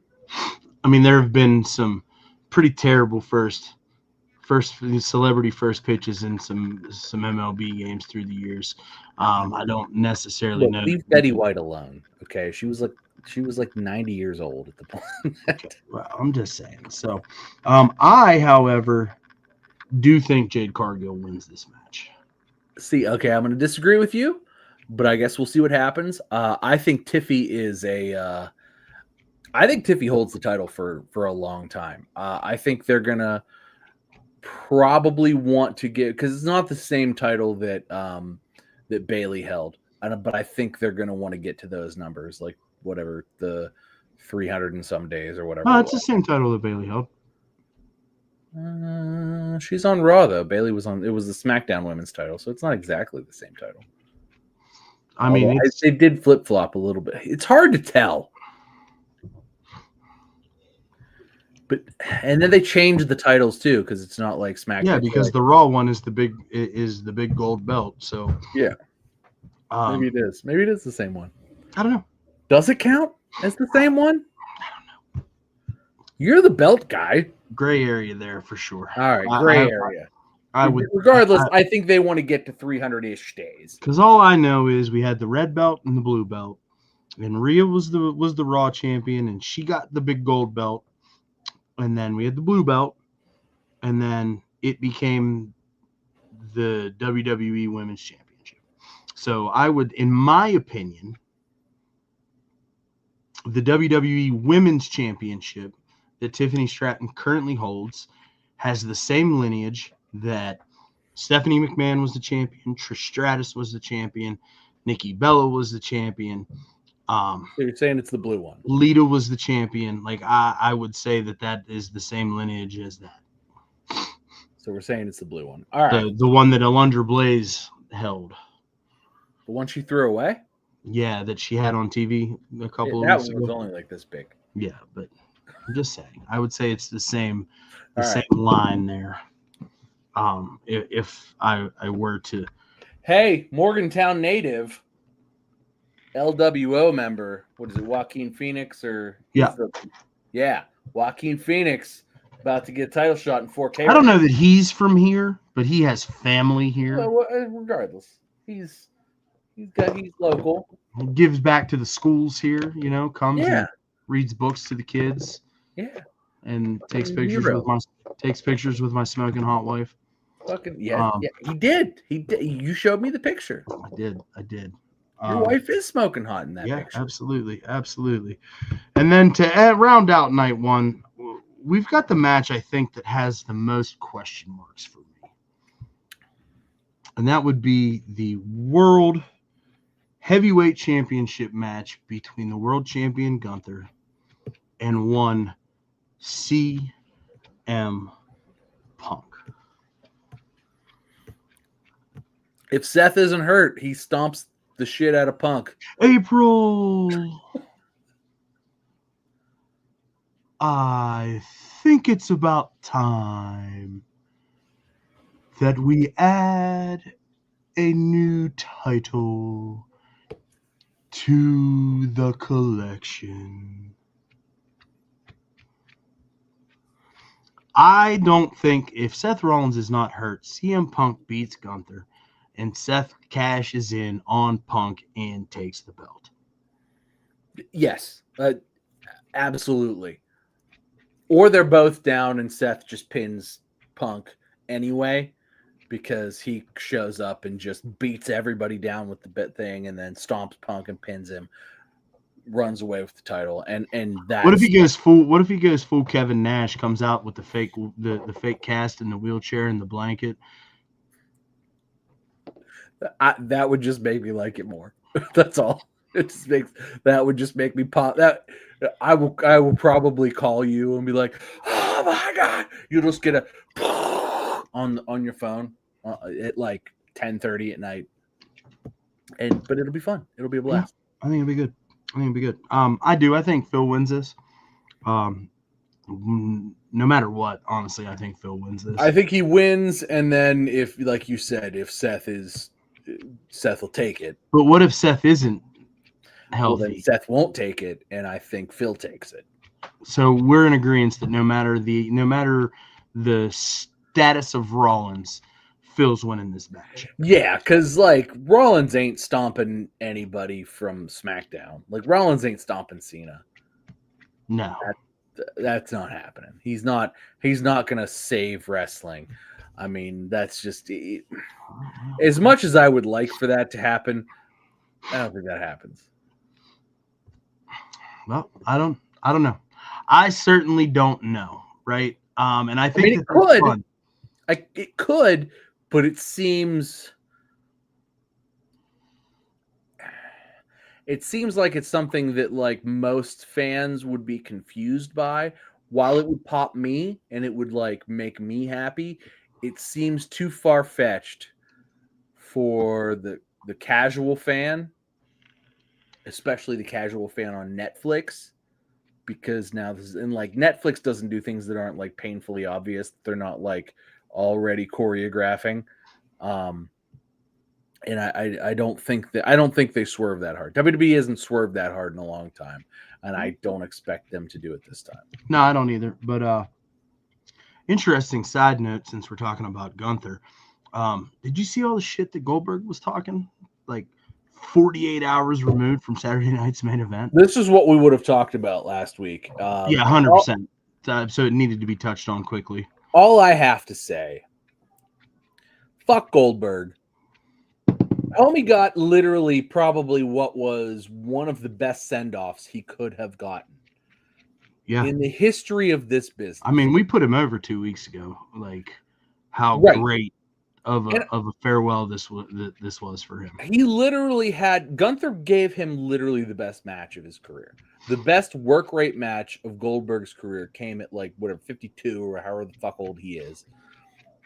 I mean, there have been some pretty terrible first celebrity first pitches in some MLB games through the years. I don't necessarily know. Leave Betty White alone. Okay, she was like 90 years old at the point. Okay. Well, I'm just saying. So, I, however, do think Jade Cargill wins this match. See, okay, I'm going to disagree with you, but I guess we'll see what happens. I think Tiffy is I think Tiffy holds the title for a long time. I think they're going to probably want to get, because it's not the same title that that Bayley held. But I think they're going to want to get to those numbers, like whatever the 300 and some days or whatever. No, it's the same title that Bailey held. She's on Raw though. Bailey was on. It was the SmackDown Women's title, so it's not exactly the same title. I mean, they did flip flop a little bit. It's hard to tell. But and then they changed the titles too because it's not like SmackDown. Yeah, because the Raw one is the big gold belt. So yeah, maybe it is. Maybe it is the same one. I don't know. Does it count as the same one? I don't know. You're the belt guy. Gray area there for sure. All right, gray area. I would. Regardless, I think they want to get to 300-ish days. Because all I know is we had the red belt and the blue belt, and Rhea was the Raw champion, and she got the big gold belt. And then we had the blue belt, and then it became the WWE Women's Championship. So I would, in my opinion, the WWE Women's Championship that Tiffany Stratton currently holds has the same lineage that Stephanie McMahon was the champion, Trish Stratus was the champion, Nikki Bella was the champion. So you're saying it's the blue one. Lita was the champion. Like I would say that is the same lineage as that. So we're saying it's the blue one. All right. The one that Alundra Blaze held. The one she threw away? Yeah, that she had on TV a couple of weeks ago. That one was only like this big. Yeah, but I'm just saying. I would say it's the same line there. If I were to. Hey, Morgantown native. LWO member, what is it, Joaquin Phoenix or Joaquin Phoenix about to get a title shot in 4K. I don't know that he's from here, but he has family here. Well, regardless, he's local. He gives back to the schools here, comes and reads books to the kids. Yeah, and takes pictures with my smoking hot wife. Fucking yeah, he did. You showed me the picture. I did. Your wife is smoking hot in that picture. Absolutely. And then to round out night one, we've got the match I think that has the most question marks for me. And that would be the World Heavyweight Championship match between the world champion Gunther and one CM Punk. If Seth isn't hurt, he stomps the shit out of Punk. April. I think it's about time that we add a new title to the collection. I don't think if Seth Rollins is not hurt, CM Punk beats Gunther. And Seth cashes in on Punk and takes the belt. Yes, absolutely. Or they're both down and Seth just pins Punk anyway because he shows up and just beats everybody down with the bit thing and then stomps Punk and pins him, runs away with the title. And that. What if he goes full Kevin Nash, comes out with the fake cast in the wheelchair and the blanket? That would just make me like it more. That's all. That would just make me pop. That I will probably call you and be like, "Oh my god!" You'll just get a on your phone at like 10:30 at night, but it'll be fun. It'll be a blast. Yeah, I think it'll be good. I think Phil wins this. No matter what, honestly, I think Phil wins this. I think he wins, and then if, like you said, if Seth will take it. But what if Seth isn't healthy? Well, then Seth won't take it, and I think Phil takes it. So we're in agreement that no matter the status of Rollins, Phil's winning this match. Yeah, because like Rollins ain't stomping anybody from SmackDown. Like Rollins ain't stomping Cena. No, that's not happening. He's not gonna save wrestling. I mean, that's just as much as I would like for that to happen. I don't think that happens. Well, I don't know. I certainly don't know, right? And I think it could. It could, but it seems it seems like it's something that like most fans would be confused by. While it would pop me and it would like make me happy, it seems too far fetched for the casual fan, especially the casual fan on Netflix, because now this is, and like Netflix doesn't do things that aren't like painfully obvious. They're not like already choreographing. And I don't think they swerve that hard. WWE hasn't swerved that hard in a long time, and I don't expect them to do it this time. No, I don't either. But interesting side note, since we're talking about Gunther, did you see all the shit that Goldberg was talking? Like 48 hours removed from Saturday night's main event. This is what we would have talked about last week. Yeah, 100%. So it needed to be touched on quickly. All I have to say, fuck Goldberg. Homie got literally probably what was one of the best send-offs he could have gotten. Yeah. In the history of this business. I mean, we put him over 2 weeks ago. Like how great of a farewell this was for him. He literally had Gunther gave him literally the best match of his career. The best work rate match of Goldberg's career came at like whatever 52 or however the fuck old he is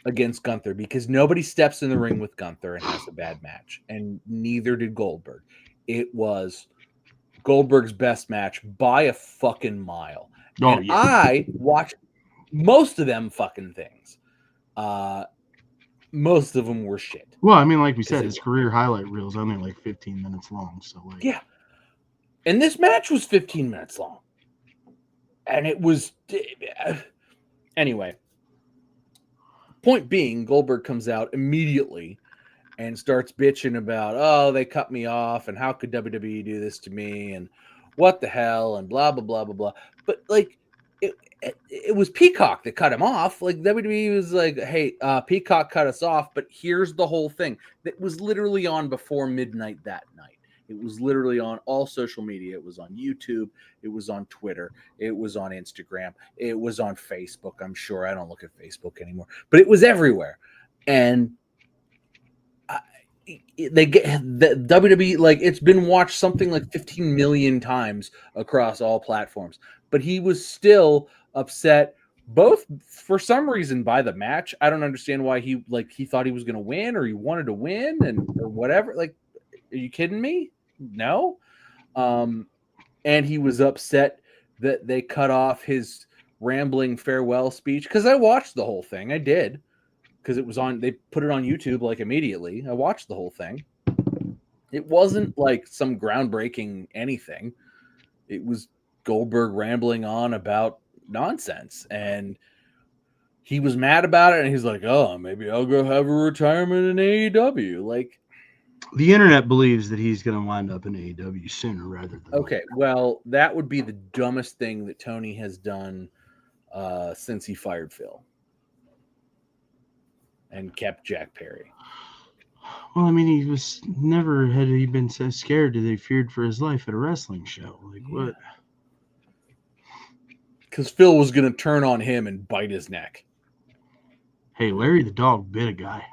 against Gunther, because nobody steps in the ring with Gunther and has a bad match, and neither did Goldberg. It was Goldberg's best match by a fucking mile. Oh, and yeah. I watched most of them fucking things. Most of them were shit. Well, I mean, like we said, his career highlight reel is only like 15 minutes long. So like, yeah. And this match was 15 minutes long. And it was anyway. Point being, Goldberg comes out immediately and starts bitching about, oh, they cut me off, and how could WWE do this to me, and what the hell, and blah, blah, blah, blah, blah. But, like, it was Peacock that cut him off. Like, WWE was like, hey, Peacock cut us off, but here's the whole thing. That was literally on before midnight that night. It was literally on all social media. It was on YouTube. It was on Twitter. It was on Instagram. It was on Facebook, I'm sure. I don't look at Facebook anymore. But it was everywhere. And they get the WWE, like, it's been watched something like 15 million times across all platforms. But he was still upset, both for some reason by the match. I don't understand why he thought he was going to win, or he wanted to win, or whatever. Like, are you kidding me? No. And he was upset that they cut off his rambling farewell speech, because I watched the whole thing. I did, because it was on, they put it on YouTube like immediately. I watched the whole thing. It wasn't like some groundbreaking anything. It was Goldberg rambling on about nonsense, and he was mad about it, and he's like, oh, maybe I'll go have a retirement in AEW. Like, the internet believes that he's going to wind up in AEW sooner rather than okay, well, that would be the dumbest thing that Tony has done since he fired Phil and kept Jack Perry. Well, I mean, he was never had he been so scared that he feared for his life at a wrestling show. Like, what? Because Phil was going to turn on him and bite his neck. Hey, Larry the dog bit a guy.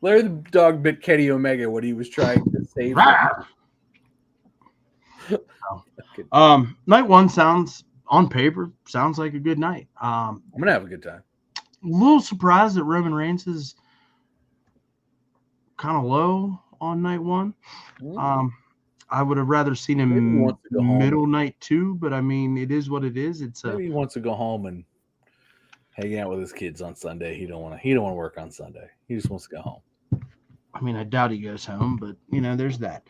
Larry the dog bit Kenny Omega when he was trying to save him. Night one sounds, on paper, sounds like a good night. I'm going to have a good time. A little surprised that Roman Reigns is kind of low on night one. I would have rather seen him middle night two, but I mean, it is what it is. Maybe he wants to go home and hang out with his kids on Sunday. He don't want to work on Sunday. He just wants to go home. I mean, I doubt he goes home, but there's that.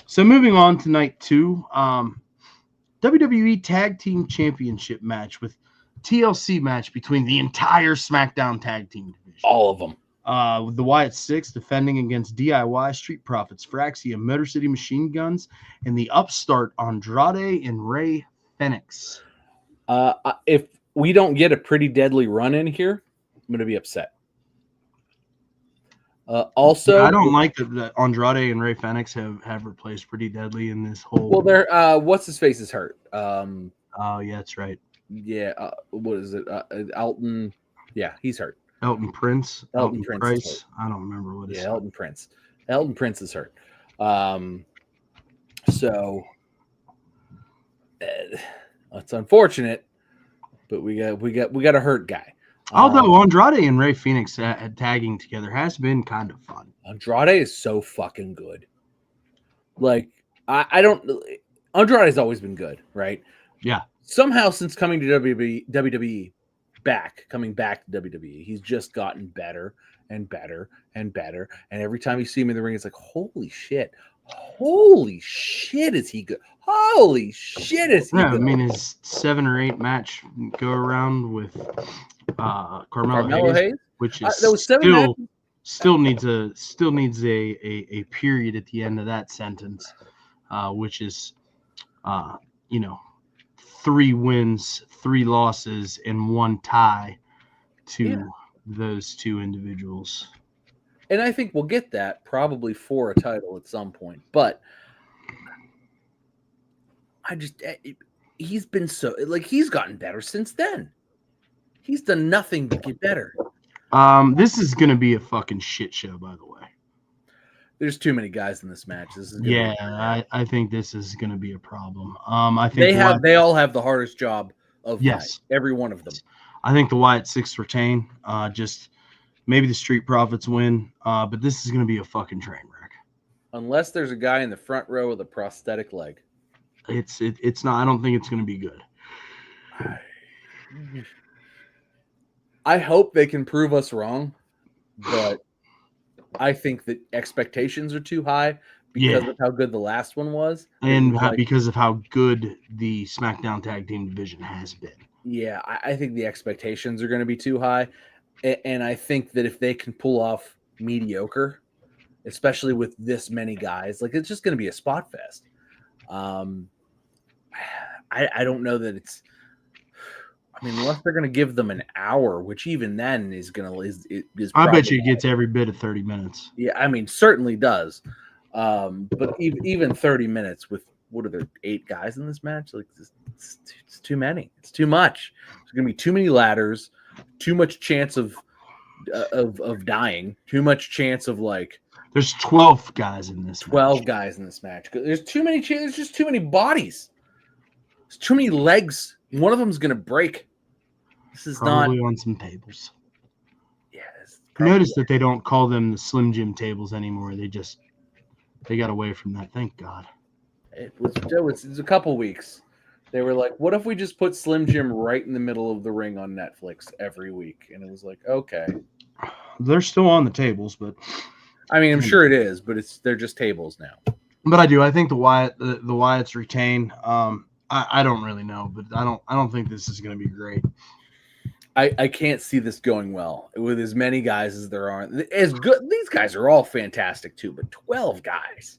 So moving on to night two, WWE Tag Team Championship match with TLC match between the entire SmackDown Tag Team division. All of them. With the Wyatt Six defending against DIY, Street Profits, Fraxia, Motor City Machine Guns, and the upstart Andrade and Rey Fenix. If we don't get a Pretty Deadly run in here, I'm going to be upset. Also, I don't like that Andrade and Rey Fenix have replaced Pretty Deadly in this whole. Well, they're what's his face is hurt. Oh yeah, that's right. Yeah, what is it? Elton. Yeah, he's hurt. Elton Prince. Elton Prince. Price. I don't remember what. Yeah, Elton Prince. Elton Prince is hurt. So it's unfortunate, but we got a hurt guy. Although Andrade and Rey Fenix tagging together has been kind of fun. Andrade is so fucking good. Like I don't. Andrade's always been good, right? Yeah. Somehow since coming to WWE, coming back to WWE, he's just gotten better and better and better. And every time you see him in the ring, it's like, holy shit, is he good? Holy shit, is he good? I mean, his 7 or 8 match go around with Carmelo Hayes, which is still needs a period at the end of that sentence, which is 3 wins, 3 losses, and 1 tie to those 2 individuals. And I think we'll get that probably for a title at some point. But he's been he's gotten better since then. He's done nothing but get better. This is going to be a fucking shit show, by the way. There's too many guys in this match. I think this is going to be a problem. I think they all have the hardest job of every one of them. I think the Wyatt Six retain. Just maybe the Street Profits win. But this is going to be a fucking train wreck. Unless there's a guy in the front row with a prosthetic leg. It's not. I don't think it's going to be good. I hope they can prove us wrong, but I think that expectations are too high because of how good the last one was. And because of how good the SmackDown Tag Team division has been. Yeah, I think the expectations are going to be too high. And I think that if they can pull off mediocre, especially with this many guys, it's just going to be a spot fest. I don't know that it's... I mean, unless they're going to give them an hour, which even then is I bet you it gets every bit of 30 minutes. Yeah, I mean, certainly does. But even 30 minutes with, what are there, 8 guys in this match? It's too many. It's too much. There's going to be too many ladders, too much chance of dying, too much chance of There's 12 guys in this. 12 guys in this match. There's too many. There's just too many bodies. There's too many legs. One of them's going to break. This is probably on some tables. Yeah. Notice that they don't call them the Slim Jim tables anymore. They got away from that. Thank God. It was a couple weeks. They were like, what if we just put Slim Jim right in the middle of the ring on Netflix every week? And it was like, okay. They're still on the tables, but I mean, I'm sure it is, but they're just tables now. But I think the Wyatts retain. I don't really know, but I don't think this is going to be great. I can't see this going well with as many guys as there are. As good, these guys are all fantastic too, but 12 guys.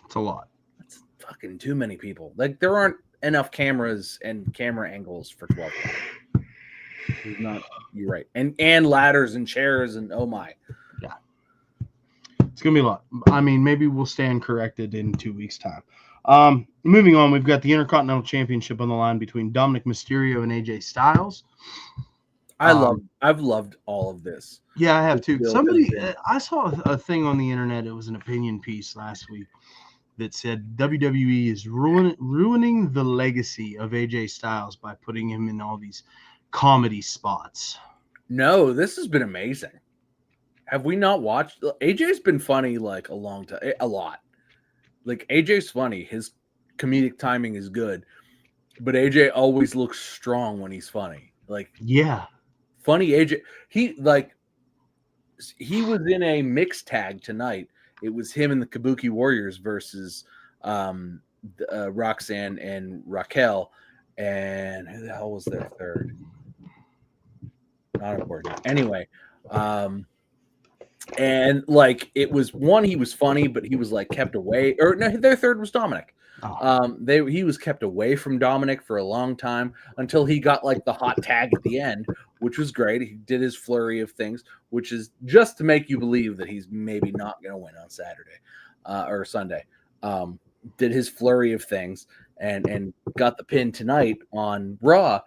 It's a lot. That's fucking too many people. There aren't enough cameras and camera angles for 12 guys. You're right. And ladders and chairs and oh my. Yeah. It's going to be a lot. I mean, maybe we'll stand corrected in 2 weeks' time. Moving on, we've got the Intercontinental Championship on the line between Dominic Mysterio and AJ Styles. I've loved all of this. Yeah, I have too. I saw a thing on the internet. It was an opinion piece last week that said WWE is ruining the legacy of AJ Styles by putting him in all these comedy spots. No, this has been amazing. Have we not watched? AJ's been funny a long time, a lot. AJ's funny. His comedic timing is good, but AJ always looks strong when he's funny. Funny AJ. He was in a mixed tag tonight. It was him and the Kabuki Warriors versus Roxanne and Raquel. And who the hell was their third? Not important. Anyway, and it was one, he was funny, but he was kept away. Or no, their third was Dominic. He was kept away from Dominic for a long time until he got the hot tag at the end, which was great. He did his flurry of things, which is just to make you believe that he's maybe not going to win on Saturday or Sunday. Did his flurry of things and got the pin tonight on Raw.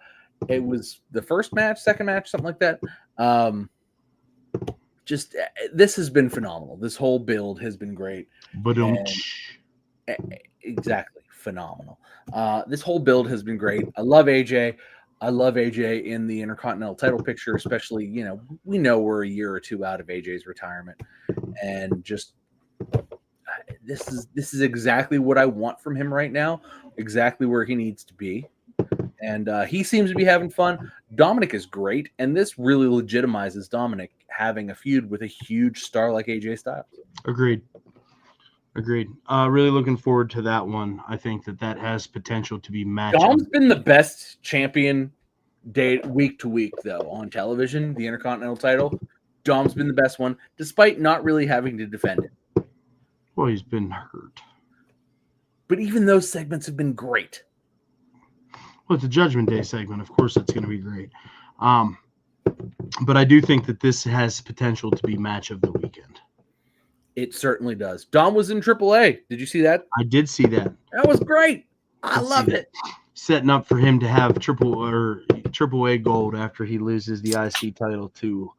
It was the first match, second match, something like that. This has been phenomenal. This whole build has been great. exactly phenomenal. This whole build has been great. I love AJ. I love AJ in the Intercontinental title picture, especially, we know we're a year or two out of AJ's retirement, and just this is exactly what I want from him right now, exactly where he needs to be. And he seems to be having fun. Dominic is great, and this really legitimizes Dominic having a feud with a huge star like AJ Styles. Agreed. Really looking forward to that one. I think that has potential to be matched. Dom's been the best champion week to week, though, on television, the Intercontinental title. Dom's been the best one, despite not really having to defend it. Well, he's been hurt. But even those segments have been great. Well, it's a Judgment Day segment. Of course, it's going to be great. But I do think that this has potential to be match of the weekend. It certainly does. Dom was in AAA. Did you see that? I did see that. That was great. I loved it. Setting up for him to have AAA gold after he loses the IC title to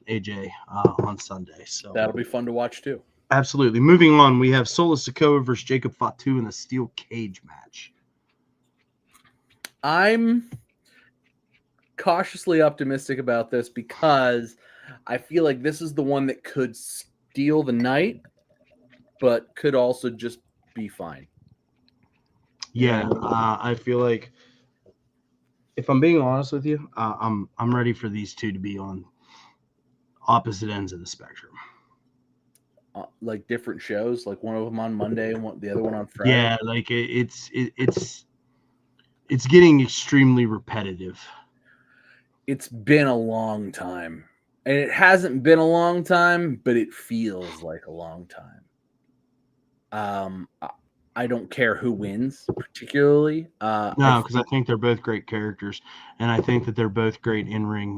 AJ on Sunday. So that'll be fun to watch too. Absolutely. Moving on, we have Solo Sikoa versus Jacob Fatu in a steel cage match. I'm cautiously optimistic about this because I feel like this is the one that could steal the night, but could also just be fine. Yeah, I feel like, if I'm being honest with you, I'm ready for these two to be on opposite ends of the spectrum. Like different shows, like one of them on Monday and the other one on Friday. Yeah, like it's getting extremely repetitive. It's been a long time. And it hasn't been a long time, but it feels like a long time. I don't care who wins, particularly. No, because I think they're both great characters, and I think that they're both great in-ring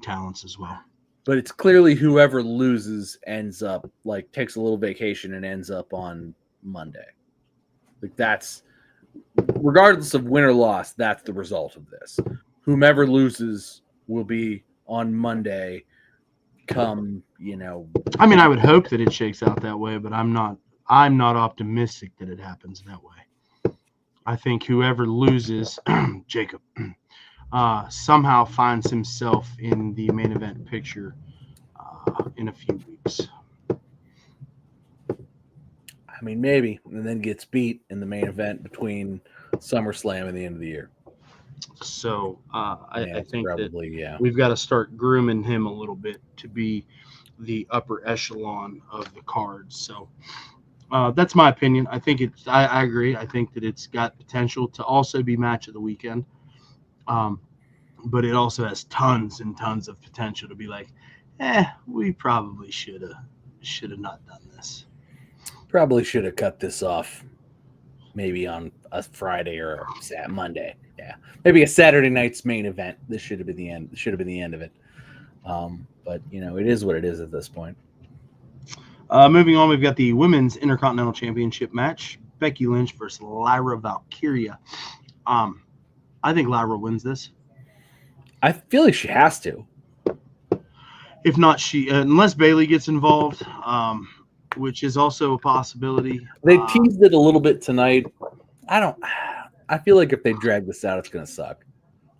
talents as well. But it's clearly whoever loses ends up, like, takes a little vacation and ends up on Monday. Like, that's, regardless of win or loss, that's the result of this. Whomever loses will be on Monday come, I mean, I would hope that it shakes out that way, but I'm not optimistic that it happens that way. I think whoever loses, Jacob, somehow finds himself in the main event picture in a few weeks. I mean, maybe, and then gets beat in the main event between SummerSlam and the end of the year. So I think probably, that we've got to start grooming him a little bit to be the upper echelon of the card. So that's my opinion. I think I agree. I think that it's got potential to also be match of the weekend. But it also has tons and tons of potential to be like, we probably should have not done this. Probably should have cut this off maybe on a Friday or a Monday. Yeah, maybe a Saturday night's main event. This should have been the end. Should have been the end of it. But it is what it is at this point. Moving on, we've got the Women's Intercontinental Championship match: Becky Lynch versus Lyra Valkyria. I think Lyra wins this. I feel like she has to. If not, unless Bayley gets involved, which is also a possibility. They teased it a little bit tonight. I feel like if they drag this out, it's going to suck.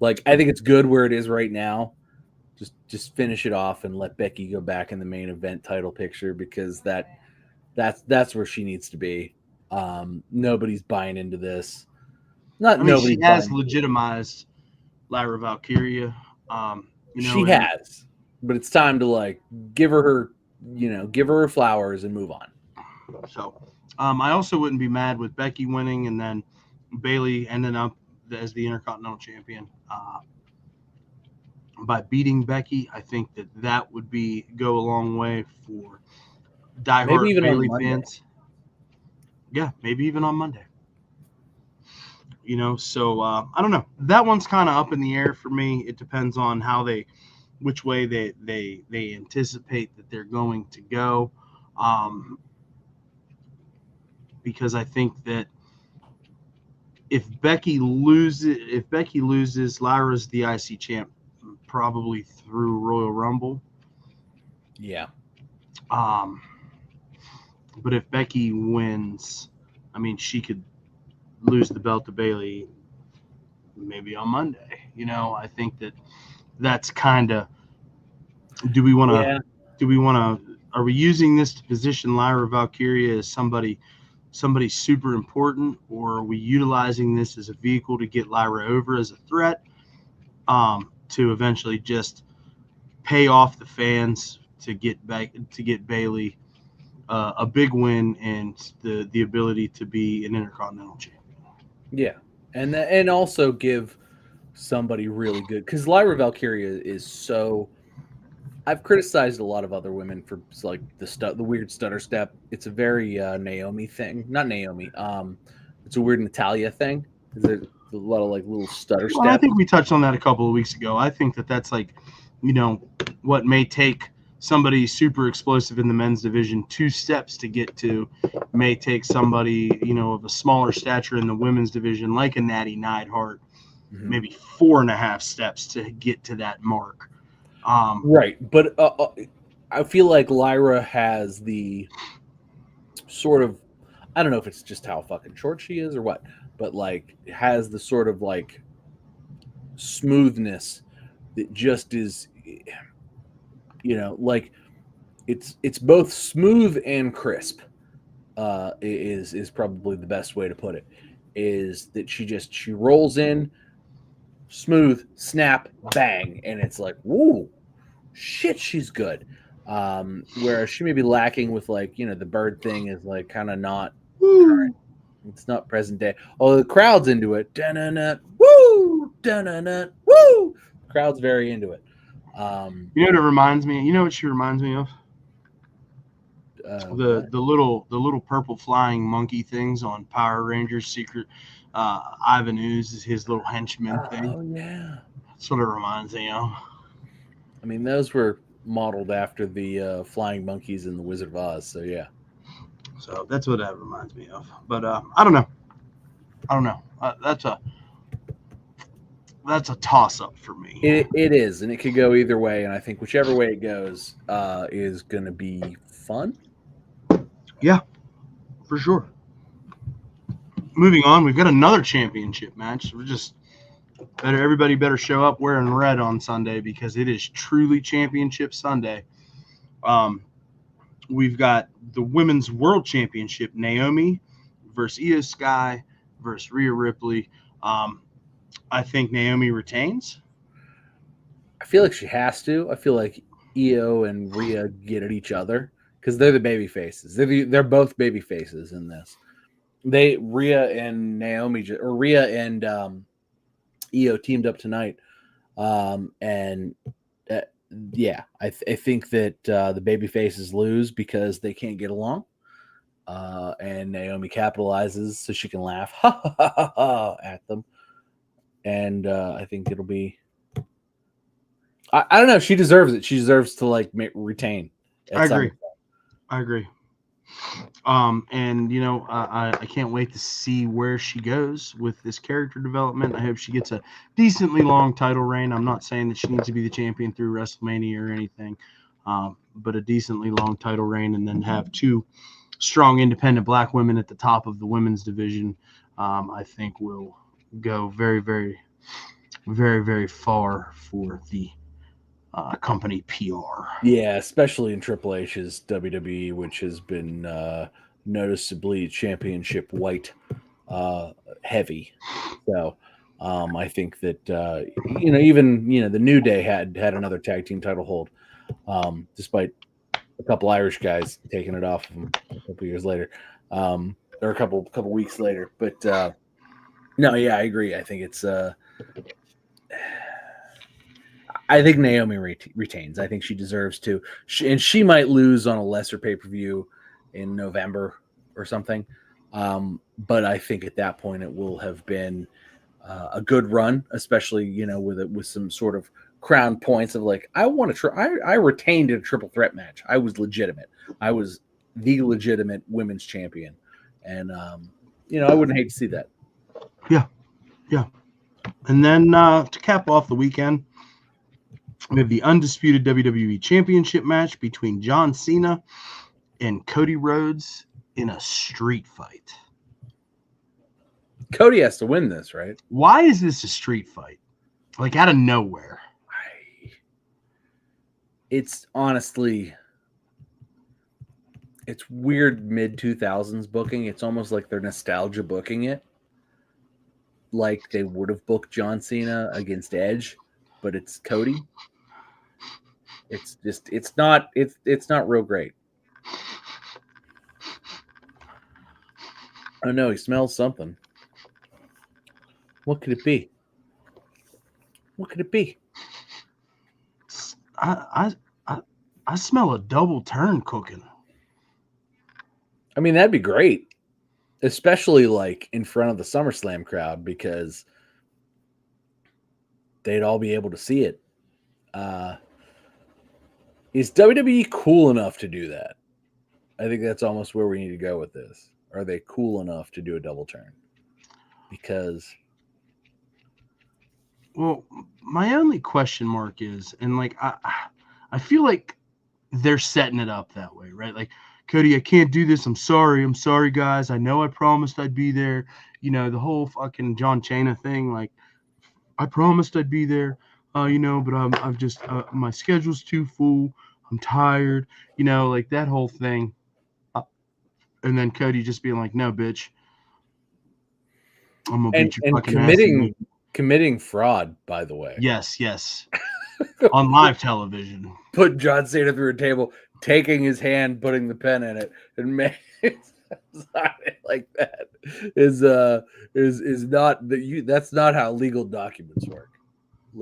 Like, I think it's good where it is right now. Just finish it off and let Becky go back in the main event title picture, because that's where she needs to be. Nobody's buying into this. Nobody has legitimized Lyra Valkyria. She has, but it's time to give her her flowers and move on. So, I also wouldn't be mad with Becky winning and then Bayley ending up as the Intercontinental Champion by beating Becky. I think that would go a long way for diehard Bayley fans. Yeah, maybe even on Monday. So I don't know. That one's kind of up in the air for me. It depends on which way they anticipate that they're going to go. Because I think that if Becky loses, Lyra's the IC champ probably through Royal Rumble. Yeah. But if Becky wins, I mean, she could lose the belt to Bailey maybe on Monday. I think that's kind of. Do we want to? Yeah. Do we want to? Are we using this to position Lyra Valkyria as somebody super important, or are we utilizing this as a vehicle to get Lyra over as a threat, to eventually just pay off the fans to get Bailey a big win and the ability to be an Intercontinental champion? Yeah, and also give somebody really good, because Lyra Valkyria is so. I've criticized a lot of other women for like the weird stutter step. It's a very Naomi thing, not Naomi. It's a weird Natalia thing. There's a lot of like little stutter steps. Well, I think we touched on that a couple of weeks ago. I think that's like, what may take somebody super explosive in the men's division 2 steps to get to, may take somebody of a smaller stature in the women's division like a Natty Neidhart, maybe 4.5 steps to get to that mark. Right, but I feel like Lyra has the sort of, I don't know if it's just how fucking short she is or what, but like has the sort of like smoothness that just is, like it's both smooth and crisp. Is probably the best way to put it. Is that she rolls in smooth, snap, bang, and it's like, woo, shit, she's good. Whereas she may be lacking with like, the bird thing is like kind of not current. It's not present day. Oh, the crowd's into it. Da-na-na, woo, da-na-na, woo. The crowd's very into it. What it reminds me? What she reminds me of? The little purple flying monkey things on Power Rangers Secret. Ivan Ooze is his little henchman thing. Oh yeah, that's what it reminds me of. I mean, those were modeled after the flying monkeys in the Wizard of Oz. So yeah. So that's what that reminds me of. But I don't know. That's a toss up for me. It is, and it could go either way. And I think whichever way it goes is going to be fun. Yeah, for sure. Moving on, we've got another championship match. Everybody better show up wearing red on Sunday because it is truly championship Sunday. We've got the Women's World Championship, Naomi versus Io Sky versus Rhea Ripley. I think Naomi retains. I feel like she has to. I feel like Io and Rhea get at each other because they're the baby faces. They're both baby faces in this. Rhea and Naomi, or Rhea and Io teamed up tonight, and I think that the baby faces lose because they can't get along, and Naomi capitalizes so she can laugh at them, and I think it'll be. I don't know. She deserves it. She deserves to like retain. I agree. And I can't wait to see where she goes with this character development. I hope she gets a decently long title reign. I'm not saying that she needs to be the champion through WrestleMania or anything, but a decently long title reign, and then have 2 strong independent black women at the top of the women's division. I think will go very, very, very, very far for the company PR. Yeah, especially in Triple H's WWE, which has been noticeably championship white heavy. So I think that even the New Day had another tag team title hold, despite a couple Irish guys taking it off of them a couple years later, or a couple weeks later. But no, yeah, I agree. I think it's. I think Naomi retains. I think she deserves to. She might lose on a lesser pay-per-view in November or something. But I think at that point it will have been a good run, especially, with some sort of crown points of like, I retained in a triple threat match. I was legitimate. I was the legitimate women's champion. And, I wouldn't hate to see that. Yeah. Yeah. And then to cap off the weekend, we have the undisputed WWE Championship match between John Cena and Cody Rhodes in a street fight. Cody has to win this, right? Why is this a street fight? Like out of nowhere. It's honestly, it's weird mid 2000s booking. It's almost like they're nostalgia booking it, like they would have booked John Cena against Edge, but it's Cody. It's not real great. Oh no, he smells something. What could it be? What could it be? I smell a double turn cooking. I mean, that'd be great, especially like in front of the SummerSlam crowd, because they'd all be able to see it. Is WWE cool enough to do that? I think that's almost where we need to go with this. Are they cool enough to do a double turn? Because, well, my only question mark is, and like I feel like they're setting it up that way, right? Like, Cody, I can't do this. I'm sorry, guys. I know I promised I'd be there. You know, the whole fucking John Cena thing. Like, I promised I'd be there. You know, but I've just my schedule's too full. I'm tired. You know, like that whole thing. And then Cody just being like, "No, bitch, I'm gonna beat your fucking ass." Committing fraud, by the way. Yes. On live television. Put John Cena through a table, taking his hand, putting the pen in it, and make it like that is not that that's not how legal documents work.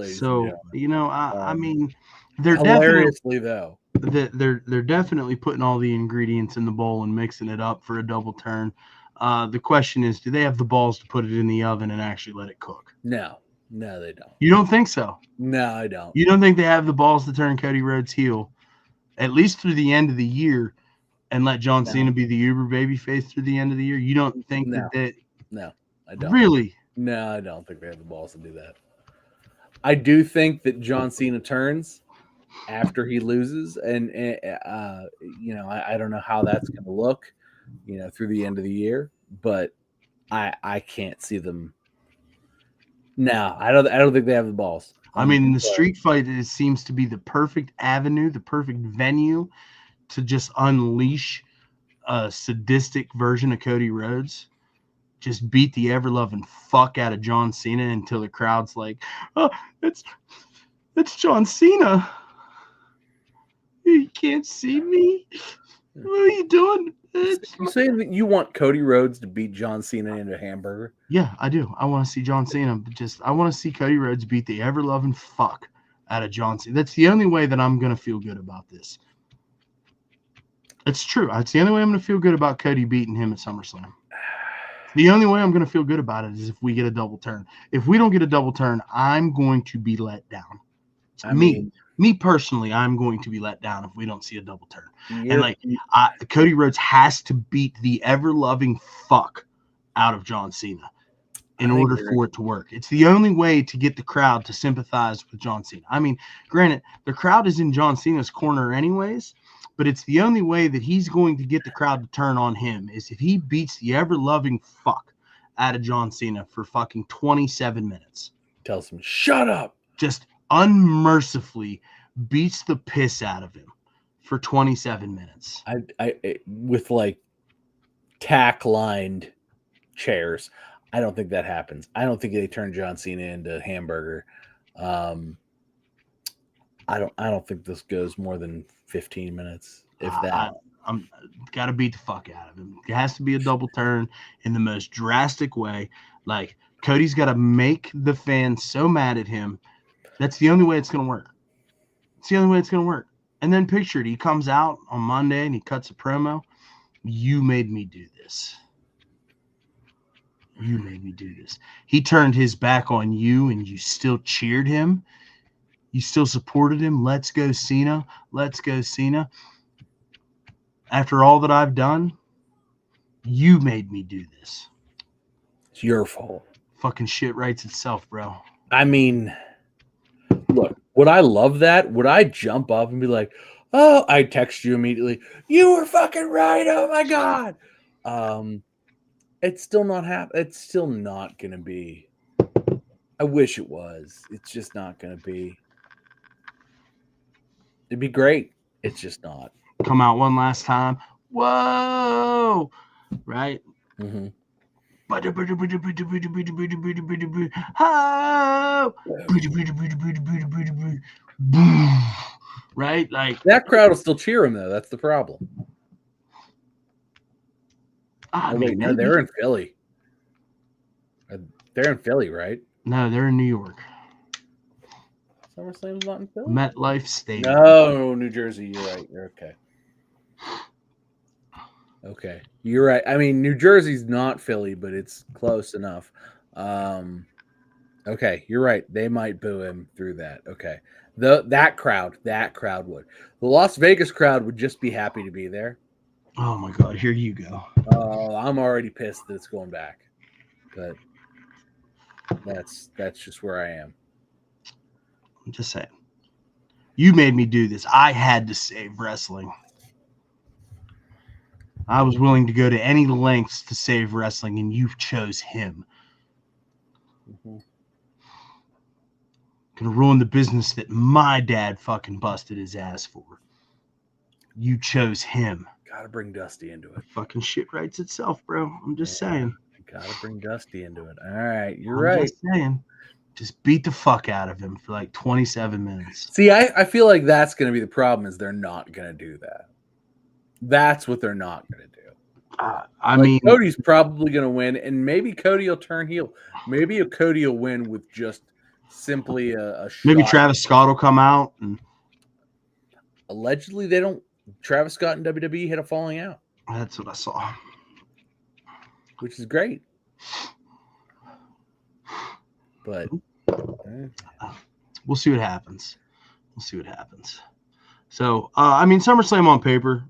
So you know, I mean, they're hilariously though. They're definitely putting all the ingredients in the bowl and mixing it up for a double turn. The question is, do they have the balls to put it in the oven and actually let it cook? No, they don't. You don't think so? No, I don't. You don't think they have the balls to turn Cody Rhodes heel, at least through the end of the year, and let John Cena be the Uber babyface through the end of the year? You don't think that? No, I don't. Really? No, I don't think they have the balls to do that. I do think that John Cena turns after he loses, and you know, I don't know how that's going to look, you know, through the end of the year, but I can't see them. No, I don't think they have the balls. I mean, the street fight seems to be the perfect avenue, the perfect venue to just unleash a sadistic version of Cody Rhodes. Just beat the ever-loving fuck out of John Cena until the crowd's like, "Oh, it's John Cena. You can't see me. What are you doing?" You saying that you want Cody Rhodes to beat John Cena into a hamburger? Yeah, I do. I want to see John Cena, but I want to see Cody Rhodes beat the ever-loving fuck out of John Cena. That's the only way that I'm going to feel good about this. It's true. It's the only way I'm going to feel good about Cody beating him at SummerSlam. The only way I'm going to feel good about it is if we get a double turn. If we don't get a double turn, I'm going to be let down. Me personally, I'm going to be let down if we don't see a double turn. And like, Cody Rhodes has to beat the ever-loving fuck out of John Cena in order for it to work. It's the only way to get the crowd to sympathize with John Cena. I mean, granted, the crowd is in John Cena's corner anyways, but it's the only way that he's going to get the crowd to turn on him is if he beats the ever-loving fuck out of John Cena for fucking 27 minutes. Tells him, shut up. Just unmercifully beats the piss out of him for 27 minutes. I with like tack-lined chairs. I don't think that happens. I don't think they turn John Cena into a hamburger. I don't think this goes more than 15 minutes, if that. I'm got to beat the fuck out of him. It has to be a double turn in the most drastic way. Like, Cody's got to make the fans so mad at him. That's the only way it's going to work. It's the only way it's going to work. And then picture it. He comes out on Monday and he cuts a promo. You made me do this. You made me do this. He turned his back on you and you still cheered him. You still supported him. Let's go, Cena. Let's go, Cena. After all that I've done, you made me do this. It's your fault. Fucking shit writes itself, bro. I mean, look, would I love that? Would I jump up and be like, oh, I text you immediately. You were fucking right. Oh my God. It's still not It's still not going to be. I wish it was. It's just not going to be. It'd be great. It's just not. Come out one last time. Whoa! Right? Mm-hmm. Right? Like That crowd will still cheer him, though. That's the problem. I Oh, mean, wait, no, they're in Philly. They're in Philly, right? no, they're in New York. SummerSlam's not in Philly? MetLife Stadium. No, New Jersey. You're right. You're okay. Okay, you're right. I mean, New Jersey's not Philly, but it's close enough. Okay, you're right. They might boo him through that. Okay, that crowd would. The Las Vegas crowd would just be happy to be there. Oh my God, here you go. I'm already pissed that it's going back, but that's just where I am. I'm just saying. You made me do this. I had to save wrestling. I was willing to go to any lengths to save wrestling, and you chose him. Mm-hmm. Gonna ruin the business that my dad fucking busted his ass for. You chose him. Gotta bring Dusty into it. Fucking shit writes itself, bro. I'm just saying. Gotta bring Dusty into it. All right, you're I'm right. just saying. Just beat the fuck out of him for like 27 minutes. See, I feel like that's going to be the problem is they're not going to do that. That's what they're not going to do. I mean, Cody's probably going to win, and maybe Cody will turn heel. Maybe Cody will win with just simply a shot. Maybe Travis Scott will come out. And allegedly, they don't. Travis Scott and WWE had a falling out. That's what I saw. Which is great. But we'll see what happens. We'll see what happens. So, I mean, SummerSlam on paper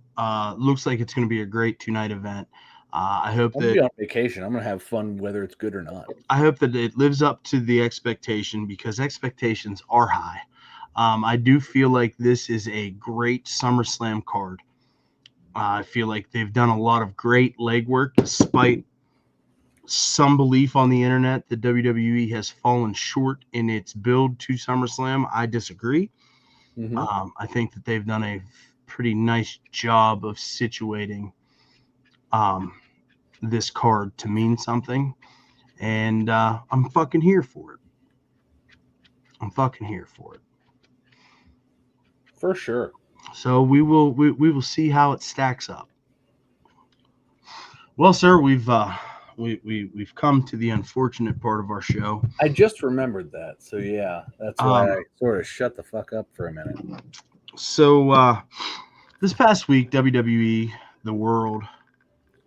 looks like it's going to be a great 2-night event. I hope I'm that be on vacation. I'm going to have fun whether it's good or not. I hope that it lives up to the expectation because expectations are high. I do feel like this is a great SummerSlam card. I feel like they've done a lot of great legwork despite some belief on the internet that WWE has fallen short in its build to SummerSlam. I disagree. Mm-hmm. I think that they've done a pretty nice job of situating this card to mean something. And I'm fucking here for it. I'm fucking here for it. For sure. So we will see how it stacks up. Well, sir, we've come to the unfortunate part of our show. I just remembered that. So yeah, that's why I sort of shut the fuck up for a minute. So this past week, WWE, the world,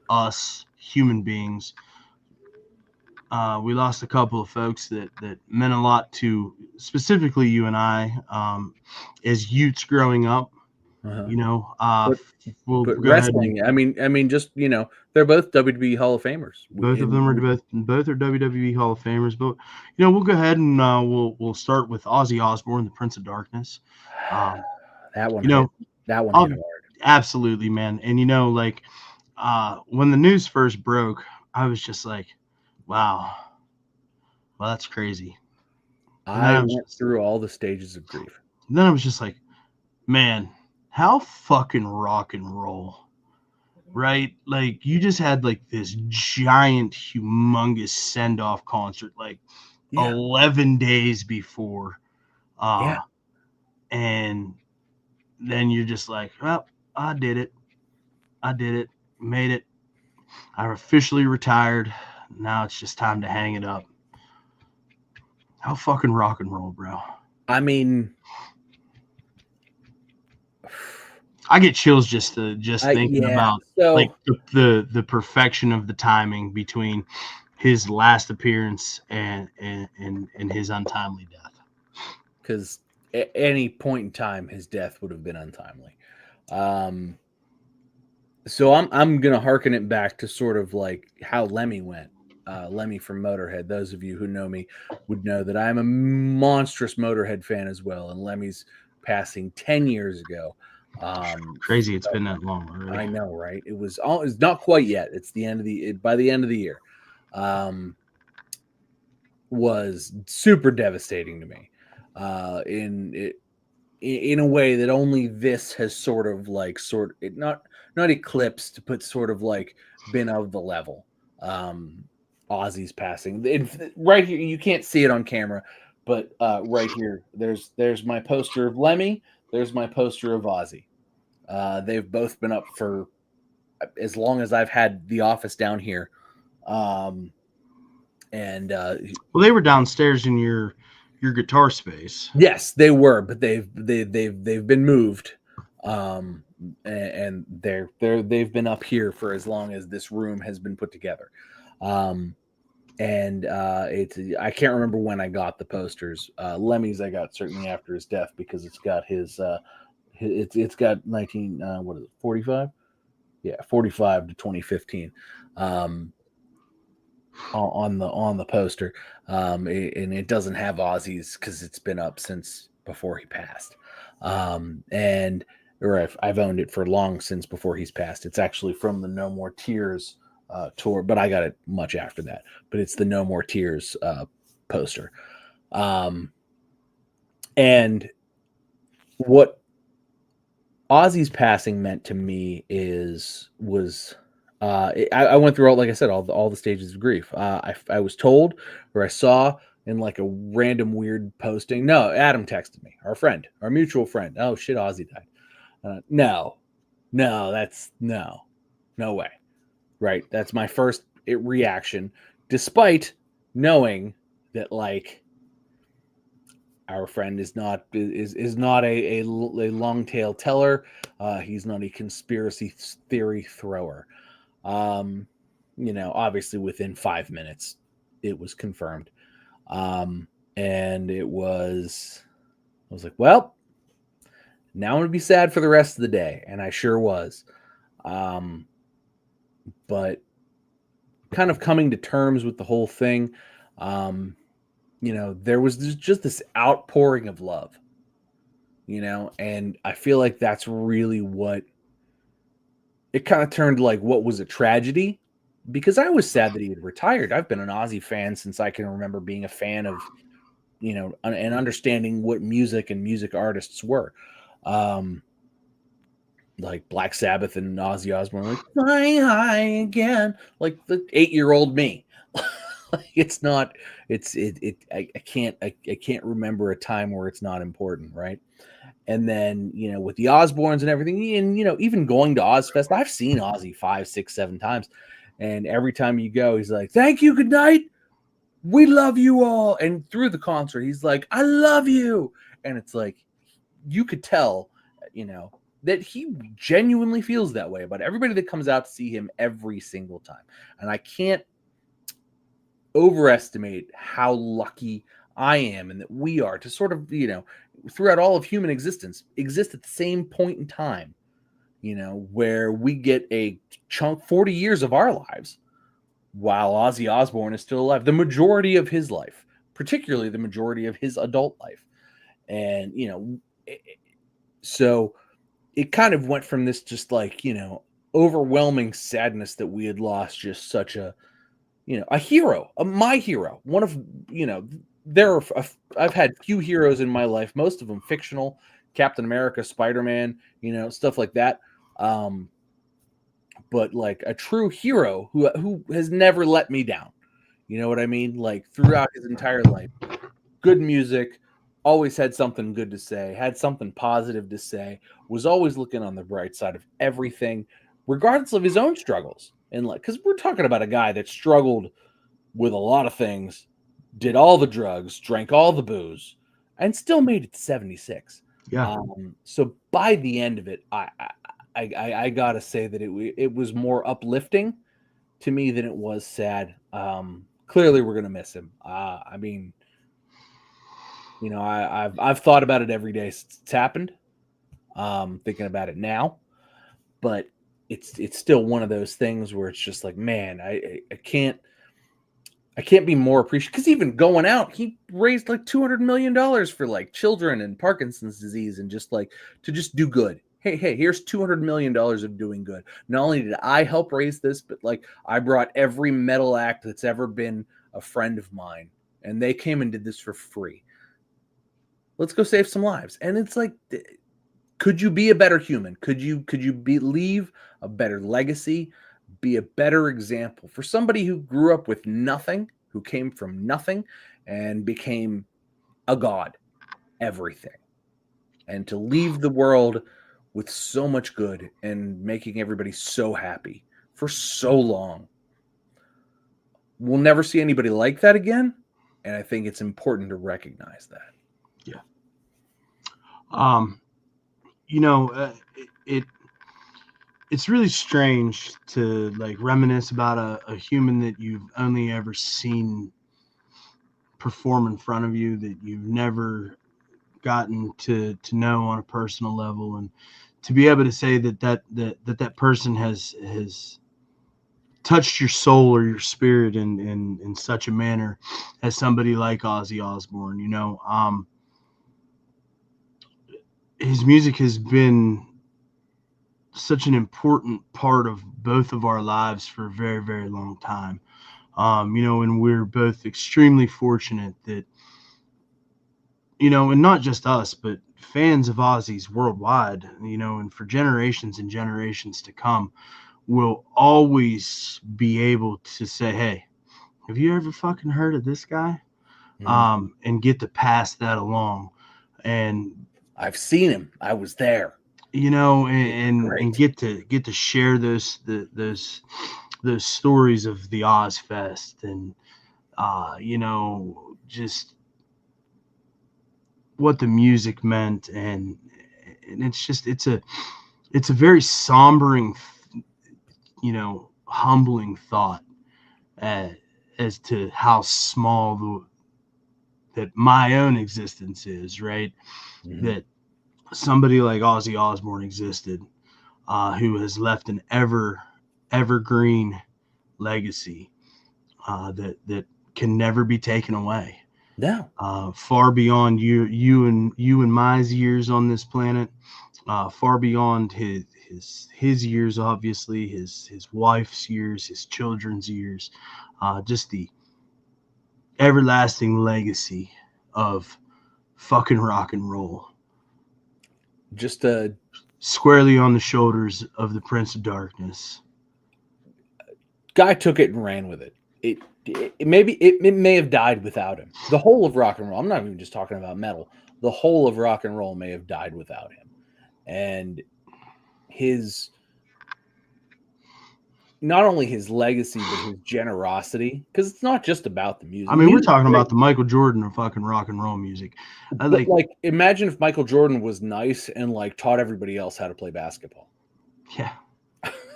us, human beings, we lost a couple of folks that meant a lot to specifically you and I as youths growing up. Uh-huh. You know, but wrestling. I mean, just they're both WWE Hall of Famers. Both of them are both are WWE Hall of Famers. But we'll go ahead and we'll start with Ozzy Osbourne, the Prince of Darkness. That one, that one hit hard. Absolutely, man. And when the news first broke, I was just like, wow, well, that's crazy. I went through all the stages of grief. And then I was just like, man, how fucking rock and roll, right? Like you just had like this giant, humongous send-off concert, 11 days before. And then you're just like, well, I did it, made it. I officially retired. Now it's just time to hang it up. How fucking rock and roll, bro. I mean, I get chills just thinking about the perfection of the timing between his last appearance and his untimely death. Because at any point in time, his death would have been untimely. So I'm gonna hearken it back to sort of like how Lemmy went. Lemmy from Motorhead. Those of you who know me would know that I'm a monstrous Motorhead fan as well. And Lemmy's passing 10 years ago. Crazy, it's been that long already. I know, right? It's not quite yet. It's the end of by the end of the year. Was super devastating to me. In a way that only this has sort of like not eclipsed, but sort of like been of the level. Ozzy's passing. Right here, you can't see it on camera, but right here, there's my poster of Lemmy. There's my poster of Ozzy. They've both been up for as long as I've had the office down here. Well, they were downstairs in your guitar space. Yes, they were, but they've been moved, and they've been up here for as long as this room has been put together. I can't remember when I got the posters. Lemmy's I got certainly after his death because it's got it's got 45? Yeah, 45 to 2015. On the poster, and it doesn't have Ozzy's because it's been up since before he passed, I've owned it for long since before he's passed. It's actually from the No More Tears tour, but I got it much after that. But it's the No More Tears poster, and what Ozzy's passing meant to me was. I went through like I said, all the stages of grief. I was told, or I saw in like a random weird posting. No, Adam texted me, our mutual friend. Oh shit, Ozzy died. No, that's no way. Right, that's my first reaction, despite knowing that like our friend is not a long tail teller. He's not a conspiracy theory thrower. Obviously within 5 minutes it was confirmed. And I was like, well, now I'm going to be sad for the rest of the day. And I sure was. But kind of coming to terms with the whole thing, there was just this outpouring of love, and I feel like that's really what it kind of turned like what was a tragedy, because I was sad that he had retired. I've been an Ozzy fan since I can remember being a fan of, and understanding what music and music artists were. Like Black Sabbath and Ozzy Osbourne, like flying high again, like the 8-year-old me. I can't remember a time where it's not important, right? And then, with the Osbournes and everything, and, even going to Ozfest, I've seen Ozzy 5, 6, 7 times. And every time you go, he's like, thank you, good night. We love you all. And through the concert, he's like, I love you. And it's like, you could tell, that he genuinely feels that way about everybody that comes out to see him every single time. And I can't overestimate how lucky I am and that we are to sort of, throughout all of human existence, exist at the same point in time, where we get a chunk, 40 years of our lives while Ozzy Osbourne is still alive, the majority of his life, particularly the majority of his adult life. And, so it kind of went from this just like, overwhelming sadness that we had lost just such a hero, my hero, one of, I've had few heroes in my life, most of them fictional, Captain America, Spider-Man, stuff like that. But like a true hero who has never let me down. You know what I mean? Like throughout his entire life, good music, always had something good to say, had something positive to say, was always looking on the bright side of everything, regardless of his own struggles. And like, because we're talking about a guy that struggled with a lot of things, did all the drugs, drank all the booze, and still made it to 76. Yeah. So by the end of it, I gotta say that it was more uplifting to me than it was sad. Clearly, we're gonna miss him. I mean, I've thought about it every day since it's happened. Thinking about it now, but it's still one of those things where it's just like, man, I can't be more appreciative, because even going out, he raised like $200 million for like children and Parkinson's disease, and just like to just do good. hey, here's $200 million of doing good. Not only did I help raise this, but like I brought every metal act that's ever been a friend of mine, and they came and did this for free. Let's go save some lives. And it's like, could you be a better human? Could you leave a better legacy, be a better example for somebody who grew up with nothing, who came from nothing and became a god, everything, and to leave the world with so much good and making everybody so happy for so long. We'll never see anybody like that again, and I think it's important to recognize that. Yeah. You know, it's really strange to like reminisce about a human that you've only ever seen perform in front of you, that you've never gotten to know on a personal level, and to be able to say that person has touched your soul or your spirit in such a manner as somebody like Ozzy Osbourne. You know, his music has been such an important part of both of our lives for a very, very long time. You know, and we're both extremely fortunate that, you know, and not just us, but fans of Ozzy's worldwide, you know, and for generations and generations to come, will always be able to say, hey, have you ever fucking heard of this guy? And get to pass that along. And I've seen him. I was there. You know, and get to share those stories of the Ozfest, and you know, just what the music meant, and it's just it's a very sombering, you know, humbling thought as to how small that my own existence is, right? Mm-hmm. That somebody like Ozzy Osbourne existed, who has left an evergreen legacy that can never be taken away. No. Far beyond you and my years on this planet, far beyond his years, obviously, his wife's years, his children's years, just the everlasting legacy of fucking rock and roll. Just squarely on the shoulders of the Prince of Darkness. Guy took it and ran with it. It may have died without him. The whole of rock and roll, I'm not even just talking about metal, the whole of rock and roll may have died without him. And his, not only his legacy, but his generosity, because it's not just about the music. I mean, we're talking about the Michael Jordan of fucking rock and roll music. Like, imagine if Michael Jordan was nice and like taught everybody else how to play basketball. Yeah.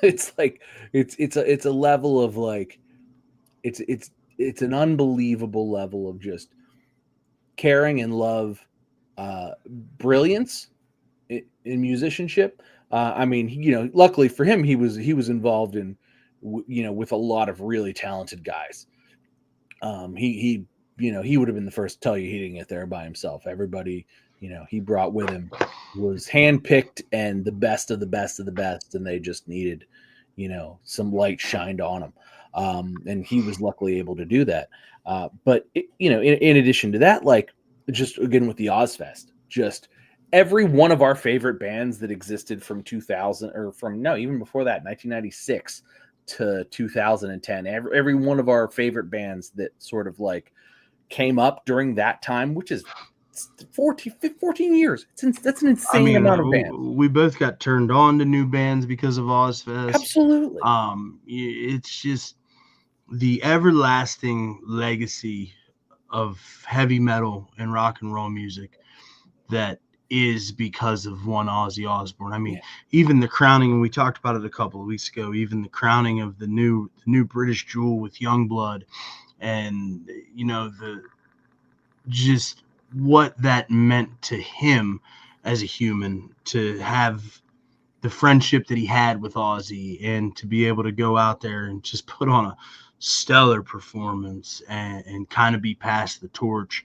It's like, it's a level of like, it's an unbelievable level of just caring and love, brilliance in musicianship. I mean, you know, luckily for him, he was involved in, you know, with a lot of really talented guys. He you know, he would have been the first to tell you he didn't get there by himself. Everybody, you know, he brought with him was handpicked and the best of the best of the best, and they just needed, you know, some light shined on them. And he was luckily able to do that. But you know, in addition to that, like, just again with the Ozfest, just every one of our favorite bands that existed from 2000 or from even before that, 1996 to 2010, every one of our favorite bands that sort of like came up during that time, which is 14 years. That's an insane amount of bands. We both got turned on to new bands because of Ozfest. Absolutely. It's just the everlasting legacy of heavy metal and rock and roll music that is because of one Ozzy Osbourne. I mean, even the crowning, and we talked about it a couple of weeks ago, even the crowning of the new British Jewel with Youngblood, and you know, just what that meant to him as a human, to have the friendship that he had with Ozzy, and to be able to go out there and just put on a stellar performance and kind of be passed the torch.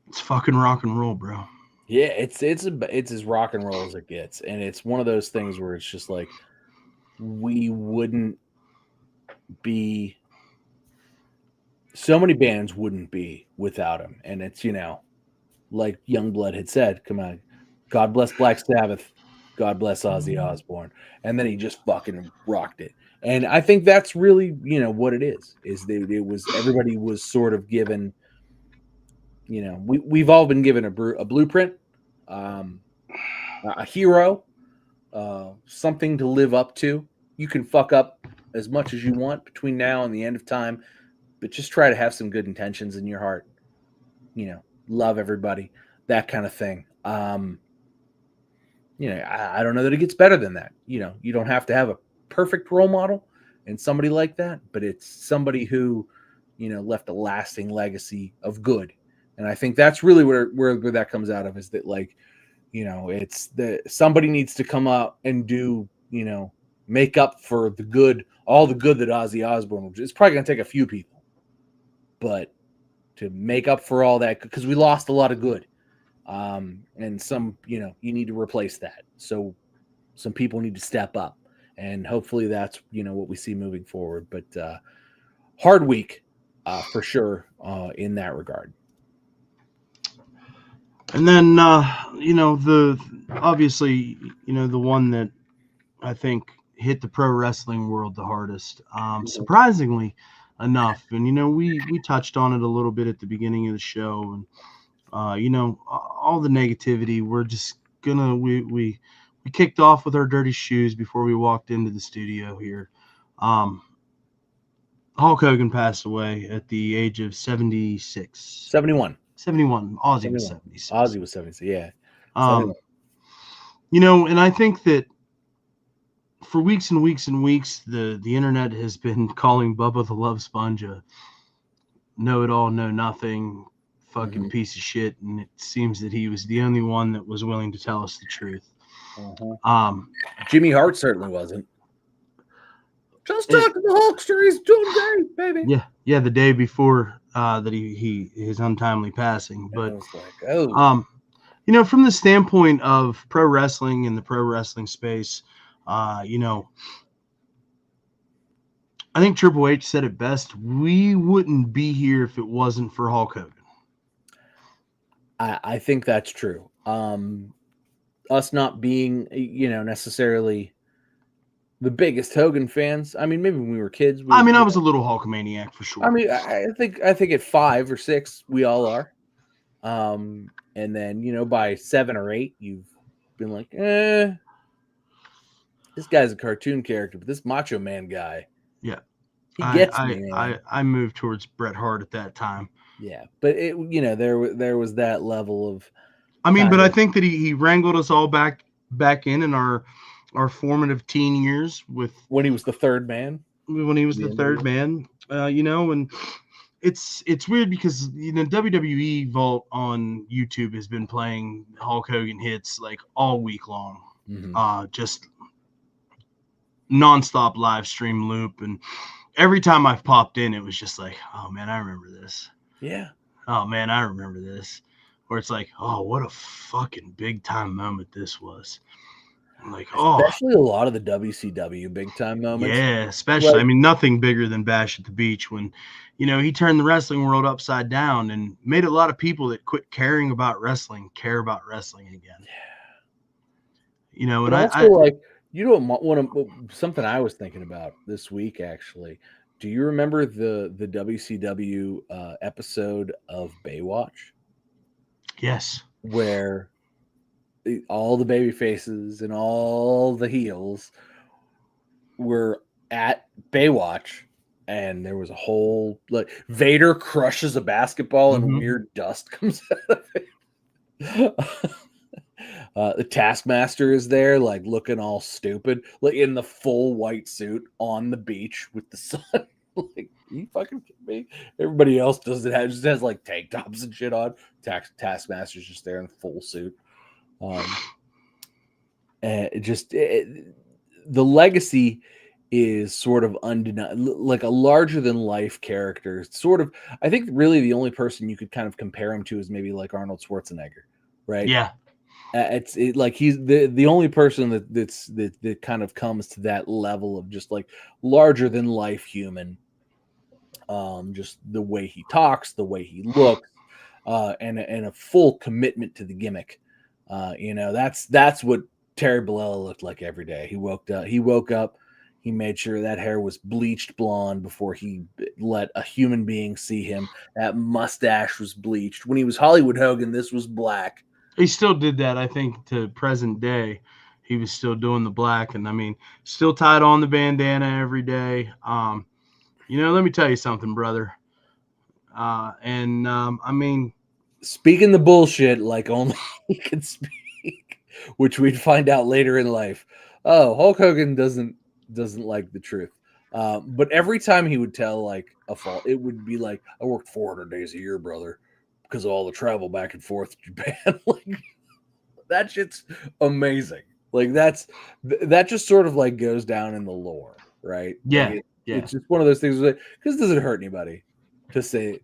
It's fucking rock and roll, bro. Yeah, it's as rock and roll as it gets, and it's one of those things where it's just like we wouldn't be. So many bands wouldn't be without him, and it's like Youngblood had said, come on, God bless Black Sabbath, God bless Ozzy Osbourne, and then he just fucking rocked it. And I think that's really what it is that it was everybody was sort of given, we've all been given a blueprint, a hero, something to live up to. You can fuck up as much as you want between now and the end of time, but just try to have some good intentions in your heart. Love everybody, that kind of thing. I don't know that it gets better than that. You don't have to have a perfect role model and somebody like that, but it's somebody who, left a lasting legacy of good. And I think that's really where that comes out of, is that, like, it's that somebody needs to come out and do, make up for the good, all the good that Ozzy Osbourne, it's probably going to take a few people, but to make up for all that, because we lost a lot of good. And some, you need to replace that. So some people need to step up, and hopefully that's, what we see moving forward. But hard week for sure in that regard. And then, obviously, the one that I think hit the pro wrestling world the hardest, surprisingly enough. And, we touched on it a little bit at the beginning of the show, and, all the negativity, we're just gonna, we kicked off with our dirty shoes before we walked into the studio here. Hulk Hogan passed away at the age of 76. 71. 71. Ozzy was 76. Ozzy was 76, yeah. And I think that for weeks and weeks and weeks, the internet has been calling Bubba the Love Sponge a know-it-all, know-nothing, fucking piece of shit, and it seems that he was the only one that was willing to tell us the truth. Jimmy Hart certainly wasn't. Just talk to the Hulkster, he's doing great, baby. Yeah, the day before that his untimely passing. But from the standpoint of pro wrestling and the pro wrestling space, I think Triple H said it best. We wouldn't be here if it wasn't for Hulk Hogan. I think that's true. Us not being, necessarily the biggest Hogan fans. I mean, maybe when we were kids. I was a little Hulkamaniac for sure. I mean, I think at 5 or 6 we all are. And then by 7 or 8 you've been like, this guy's a cartoon character, but this Macho Man guy, he gets me. I moved towards Bret Hart at that time. Yeah, but it there was that level of. But I think that he wrangled us all back in our formative teen years with when he was the third man. When he was the third man, and it's weird because WWE Vault on YouTube has been playing Hulk Hogan hits like all week long, just nonstop live stream loop, and every time I've popped in, it was just like, oh man, I remember this. Yeah. Oh man, I remember this. Where it's like, oh, what a fucking big time moment this was. I'm like, especially a lot of the WCW big time moments. Yeah, especially. Nothing bigger than Bash at the Beach when, he turned the wrestling world upside down and made a lot of people that quit caring about wrestling care about wrestling again. Yeah. And also, something I was thinking about this week actually. Do you remember the WCW episode of Baywatch? Yes. Where all the baby faces and all the heels were at Baywatch, and there was a whole Vader crushes a basketball and weird dust comes out of it. The Taskmaster is there, looking all stupid, in the full white suit on the beach with the sun. You fucking kidding me? Everybody else just has tank tops and shit on. Taskmaster's just there in full suit. The legacy is sort of undeniable, like a larger than life character. Sort of, I think really the only person you could kind of compare him to is maybe like Arnold Schwarzenegger, right? Yeah. It's like he's the only person that kind of comes to that level of just like larger than life human. Just the way he talks, the way he looks, and a full commitment to the gimmick. That's what Terry Bollea looked like every day. He woke up. He made sure that hair was bleached blonde before he let a human being see him. That mustache was bleached. When he was Hollywood Hogan, this was black. He still did that, I think, to present day. He was still doing the black, and I mean, still tied on the bandana every day. Let me tell you something, brother. I mean, speaking the bullshit like only he could speak, which we'd find out later in life. Oh, Hulk Hogan doesn't like the truth. But every time he would tell like a fault, it would be like, I worked 400 days a year, brother, because of all the travel back and forth to Japan. Like that shit's amazing. Like that just sort of like goes down in the lore, right? Yeah, Like yeah. It's just one of those things because it doesn't hurt anybody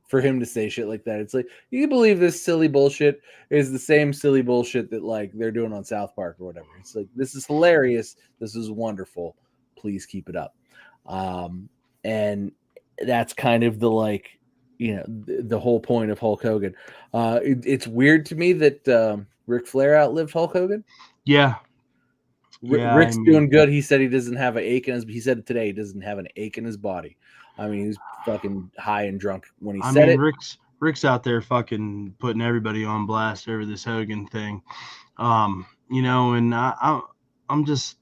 for him to say shit like that. It's like, you believe this silly bullshit is the same silly bullshit that like they're doing on South Park or whatever. It's like, this is hilarious. This is wonderful. Please keep it up. And that's kind of the like, the whole point of Hulk Hogan. It's weird to me that Ric Flair outlived Hulk Hogan. Yeah. Rick's doing good. He said he doesn't have an ache in his. He said today he doesn't have an ache in his body. I mean, he was fucking high and drunk when he said it. Rick's out there fucking putting everybody on blast over this Hogan thing. And I'm just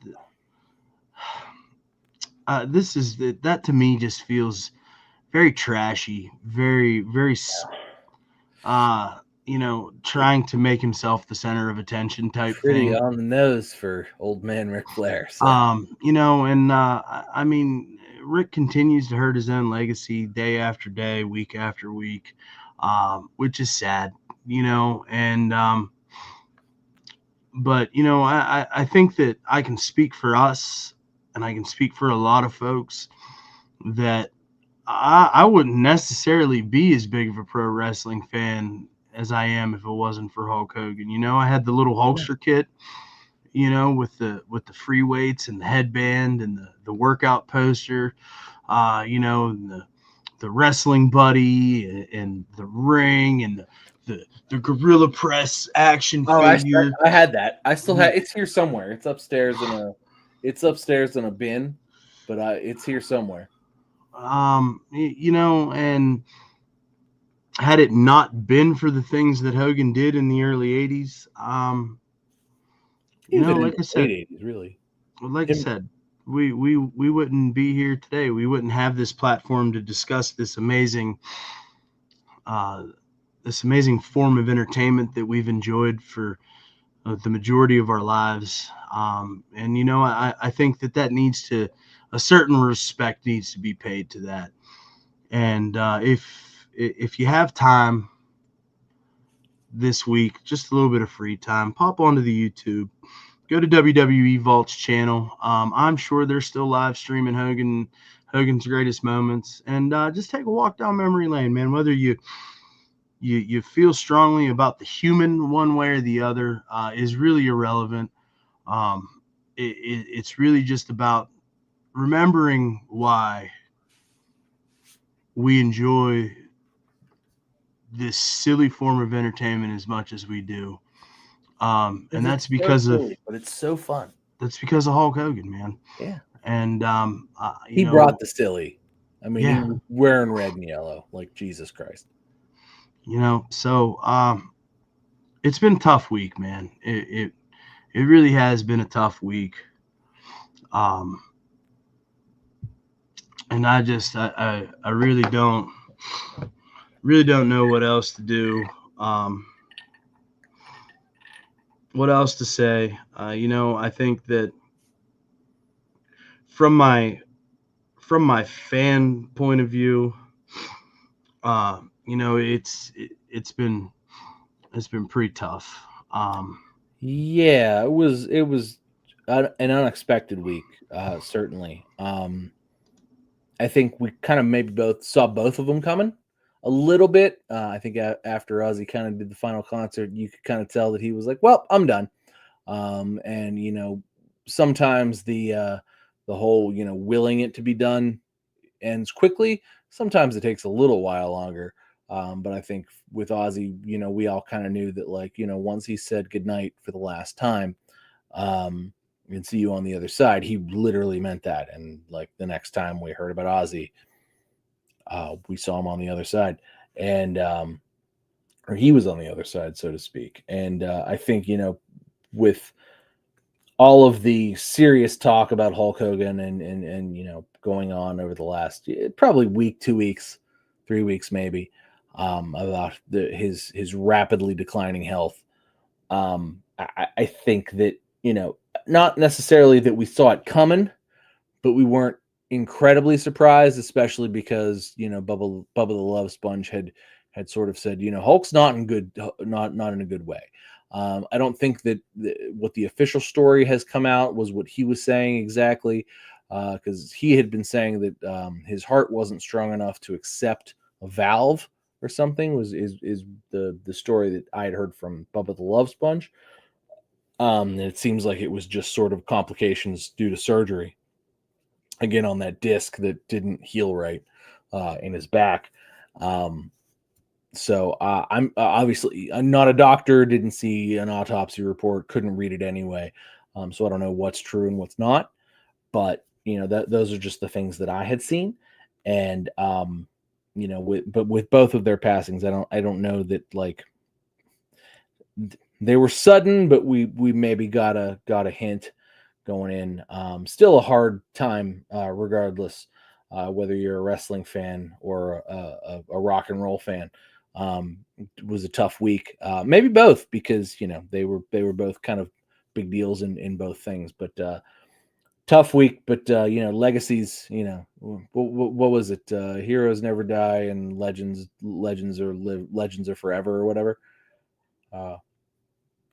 that to me just feels very trashy, very, very, trying to make himself the center of attention type Pretty thing. on the nose for old man Ric Flair. So. I mean, Rick continues to hurt his own legacy day after day, week after week, which is sad, but I think that I can speak for us, and I can speak for a lot of folks that I wouldn't necessarily be as big of a pro wrestling fan as I am if it wasn't for Hulk Hogan. I had the little Hulkster kit, with the free weights and the headband and the workout poster, and the wrestling buddy and the ring and the gorilla press action figure. I had that. I still have. It's here somewhere. It's upstairs in a bin, but it's here somewhere. And had it not been for the things that Hogan did in the early 80s, like I said, 80s, really. Like I said, we wouldn't be here today. We wouldn't have this platform to discuss this amazing form of entertainment that we've enjoyed for the majority of our lives. I think that needs to, a certain respect needs to be paid to that. And if you have time this week, just a little bit of free time, pop onto the YouTube, go to WWE Vault's channel. I'm sure they're still live streaming Hogan's greatest moments, and just take a walk down memory lane, man. Whether you feel strongly about the human one way or the other is really irrelevant. It's really just about remembering why we enjoy this silly form of entertainment as much as we do. And that's because but it's so fun. That's because of Hulk Hogan, man. Yeah. And he brought the silly. I mean, yeah. He was wearing red and yellow, like Jesus Christ. So it's been a tough week, man. It really has been a tough week. And I really don't know what else to do. What else to say? I think that from my fan point of view, it's been pretty tough. Yeah, it was an unexpected week, certainly. I think we kind of maybe both saw both of them coming a little bit. I think after Ozzy kind of did the final concert, you could kind of tell that he was like, "Well, I'm done." And sometimes the whole willing it to be done ends quickly. Sometimes it takes a little while longer. But I think with Ozzy, we all kind of knew that, like, once he said goodnight for the last time, and see you on the other side, he literally meant that. And like the next time we heard about Ozzy, we saw him on the other side, and or he was on the other side, so to speak. And I think, with all of the serious talk about Hulk Hogan and going on over the last probably week, 2 weeks, 3 weeks maybe, about his rapidly declining health. I think that, not necessarily that we saw it coming, but we weren't incredibly surprised, especially because Bubba the Love Sponge had sort of said, Hulk's not in a good way. I don't think that what the official story has come out was what he was saying exactly, because he had been saying that his heart wasn't strong enough to accept a valve or something. Is the story that I had heard from Bubba the Love Sponge. It seems like it was just sort of complications due to surgery, again, on that disc that didn't heal right in his back. So I'm obviously I'm not a doctor, didn't see an autopsy report, couldn't read it anyway. So I don't know what's true and what's not, but those are just the things that I had seen. And with both of their passings, I don't know that, like, they were sudden, but we maybe got a hint going in. Still a hard time, regardless, whether you're a wrestling fan or a rock and roll fan. It was a tough week, maybe both, because they were both kind of big deals in both things, but tough week. But legacies, what was it, heroes never die and legends are forever, or whatever.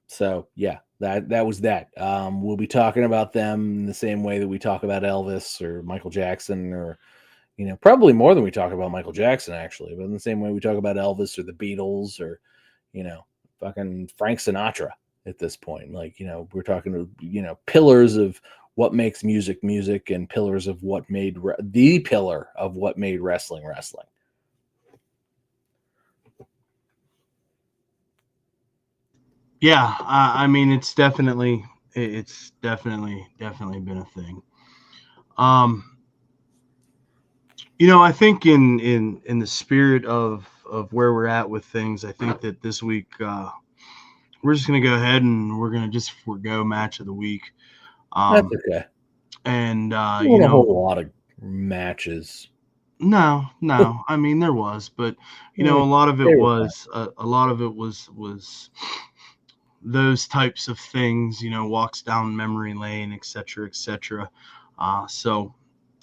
So yeah, that was that. We'll be talking about them in the same way that we talk about Elvis or Michael Jackson, or probably more than we talk about Michael Jackson, actually, but in the same way we talk about Elvis or the Beatles or, fucking Frank Sinatra at this point. Like, we're talking to, pillars of what makes music, and pillars of what made the pillar of what made wrestling. Yeah, I mean, it's definitely been a thing. I think in the spirit of where we're at with things, I think that this week we're just gonna go ahead and we're gonna just forego match of the week. That's okay. And a whole lot of matches. No. I mean, there was, but a lot of it was those types of things. Walks down memory lane, etc., etc. So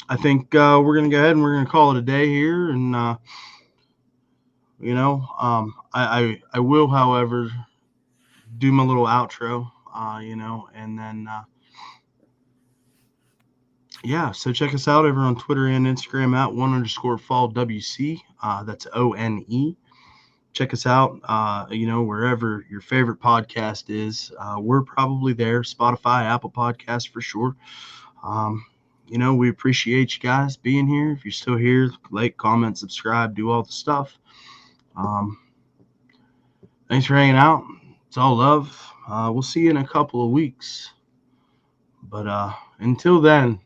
I think we're gonna go ahead and we're gonna call it a day here, and I will, however, do my little outro, and then yeah. So check us out over on Twitter and Instagram at @1_FallWC. That's ONE. Check us out, wherever your favorite podcast is. We're probably there. Spotify, Apple Podcasts for sure. We appreciate you guys being here. If you're still here, like, comment, subscribe, do all the stuff. Thanks for hanging out. It's all love. We'll see you in a couple of weeks. But until then.